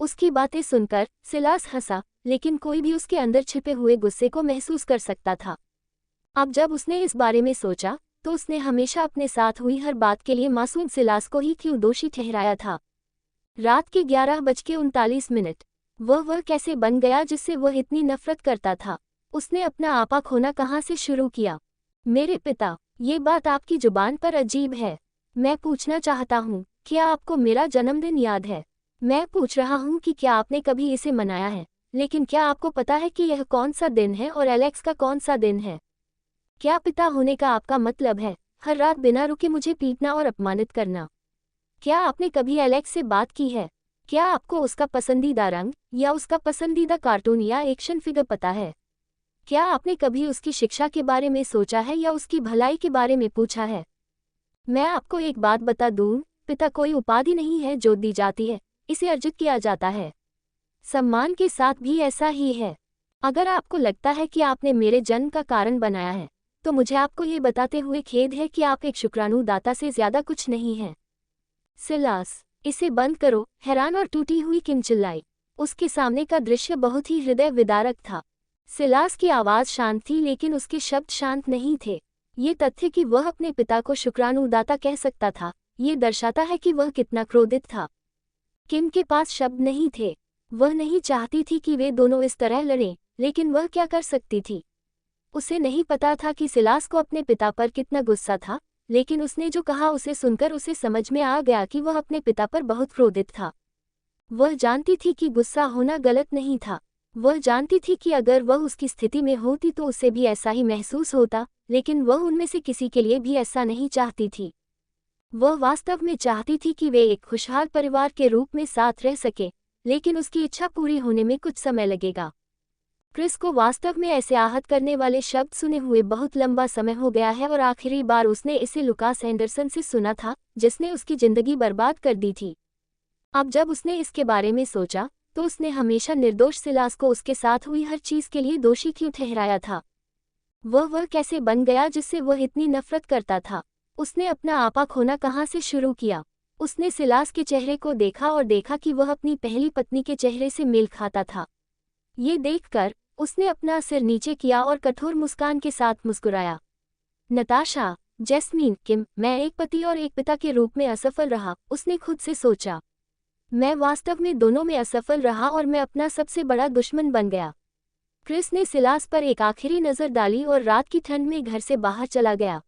उसकी बातें सुनकर सिलास हंसा, लेकिन कोई भी उसके अंदर छिपे हुए गुस्से को महसूस कर सकता था। अब जब उसने इस बारे में सोचा तो उसने हमेशा अपने साथ हुई हर बात के लिए मासूम सिलास को ही क्यों दोषी ठहराया था। रात के 11:39। वह कैसे बन गया जिससे वह इतनी नफरत करता था? उसने अपना आपा खोना कहाँ से शुरू किया? मेरे पिता, ये बात आपकी जुबान पर अजीब है। मैं पूछना चाहता हूँ, क्या आपको मेरा जन्मदिन याद है? मैं पूछ रहा हूँ कि क्या आपने कभी इसे मनाया है, लेकिन क्या आपको पता है कि यह कौन सा दिन है और एलेक्स का कौन सा दिन है? क्या पिता होने का आपका मतलब है हर रात बिना रुके मुझे पीटना और अपमानित करना? क्या आपने कभी एलेक्स से बात की है? क्या आपको उसका पसंदीदा रंग या उसका पसंदीदा कार्टून या एक्शन फिगर पता है? क्या आपने कभी उसकी शिक्षा के बारे में सोचा है या उसकी भलाई के बारे में पूछा है? मैं आपको एक बात बता दूं, पिता कोई उपाधि नहीं है जो दी जाती है, इसे अर्जित किया जाता है। सम्मान के साथ भी ऐसा ही है। अगर आपको लगता है कि आपने मेरे जन्म का कारण बनाया है, तो मुझे आपको ये बताते हुए खेद है कि आप एक शुक्राणुदाता से ज्यादा कुछ नहीं हैं। सिलास, इसे बंद करो, हैरान और टूटी हुई किम चिल्लाई। उसके सामने का दृश्य बहुत ही हृदय विदारक था। सिलास की आवाज़ शांत थी, लेकिन उसके शब्द शांत नहीं थे। ये तथ्य कि वह अपने पिता को शुक्राणुदाता कह सकता था, ये दर्शाता है कि वह कितना क्रोधित था। किम के पास शब्द नहीं थे। वह नहीं चाहती थी कि वे दोनों इस तरह लड़ें, लेकिन वह क्या कर सकती थी? उसे नहीं पता था कि सिलास को अपने पिता पर कितना गुस्सा था, लेकिन उसने जो कहा उसे सुनकर उसे समझ में आ गया कि वह अपने पिता पर बहुत क्रोधित था। वह जानती थी कि गुस्सा होना गलत नहीं था। वह जानती थी कि अगर वह उसकी स्थिति में होती तो उसे भी ऐसा ही महसूस होता, लेकिन वह उनमें से किसी के लिए भी ऐसा नहीं चाहती थी। वह वास्तव में चाहती थी कि वे एक खुशहाल परिवार के रूप में साथ रह सके, लेकिन उसकी इच्छा पूरी होने में कुछ समय लगेगा। क्रिस को वास्तव में ऐसे आहत करने वाले शब्द सुने हुए बहुत लंबा समय हो गया है और आखिरी बार उसने इसे लुकास एंडरसन से सुना था, जिसने उसकी जिंदगी बर्बाद कर दी थी। अब जब उसने इसके बारे में सोचा तो उसने हमेशा निर्दोष सिलास को उसके साथ हुई हर चीज के लिए दोषी क्यों ठहराया था? वह कैसे बन गया जिससे वह इतनी नफरत करता था? उसने अपना आपा खोना कहाँ से शुरू किया? उसने सिलास के चेहरे को देखा और देखा कि वह अपनी पहली पत्नी के चेहरे से मेल खाता था। ये देखकर उसने अपना सिर नीचे किया और कठोर मुस्कान के साथ मुस्कुराया। नताशा, जैस्मीन, किम, मैं एक पति और एक पिता के रूप में असफल रहा, उसने खुद से सोचा। मैं वास्तव में दोनों में असफल रहा और मैं अपना सबसे बड़ा दुश्मन बन गया। क्रिस ने सिलास पर एक आखिरी नज़र डाली और रात की ठंड में घर से बाहर चला गया।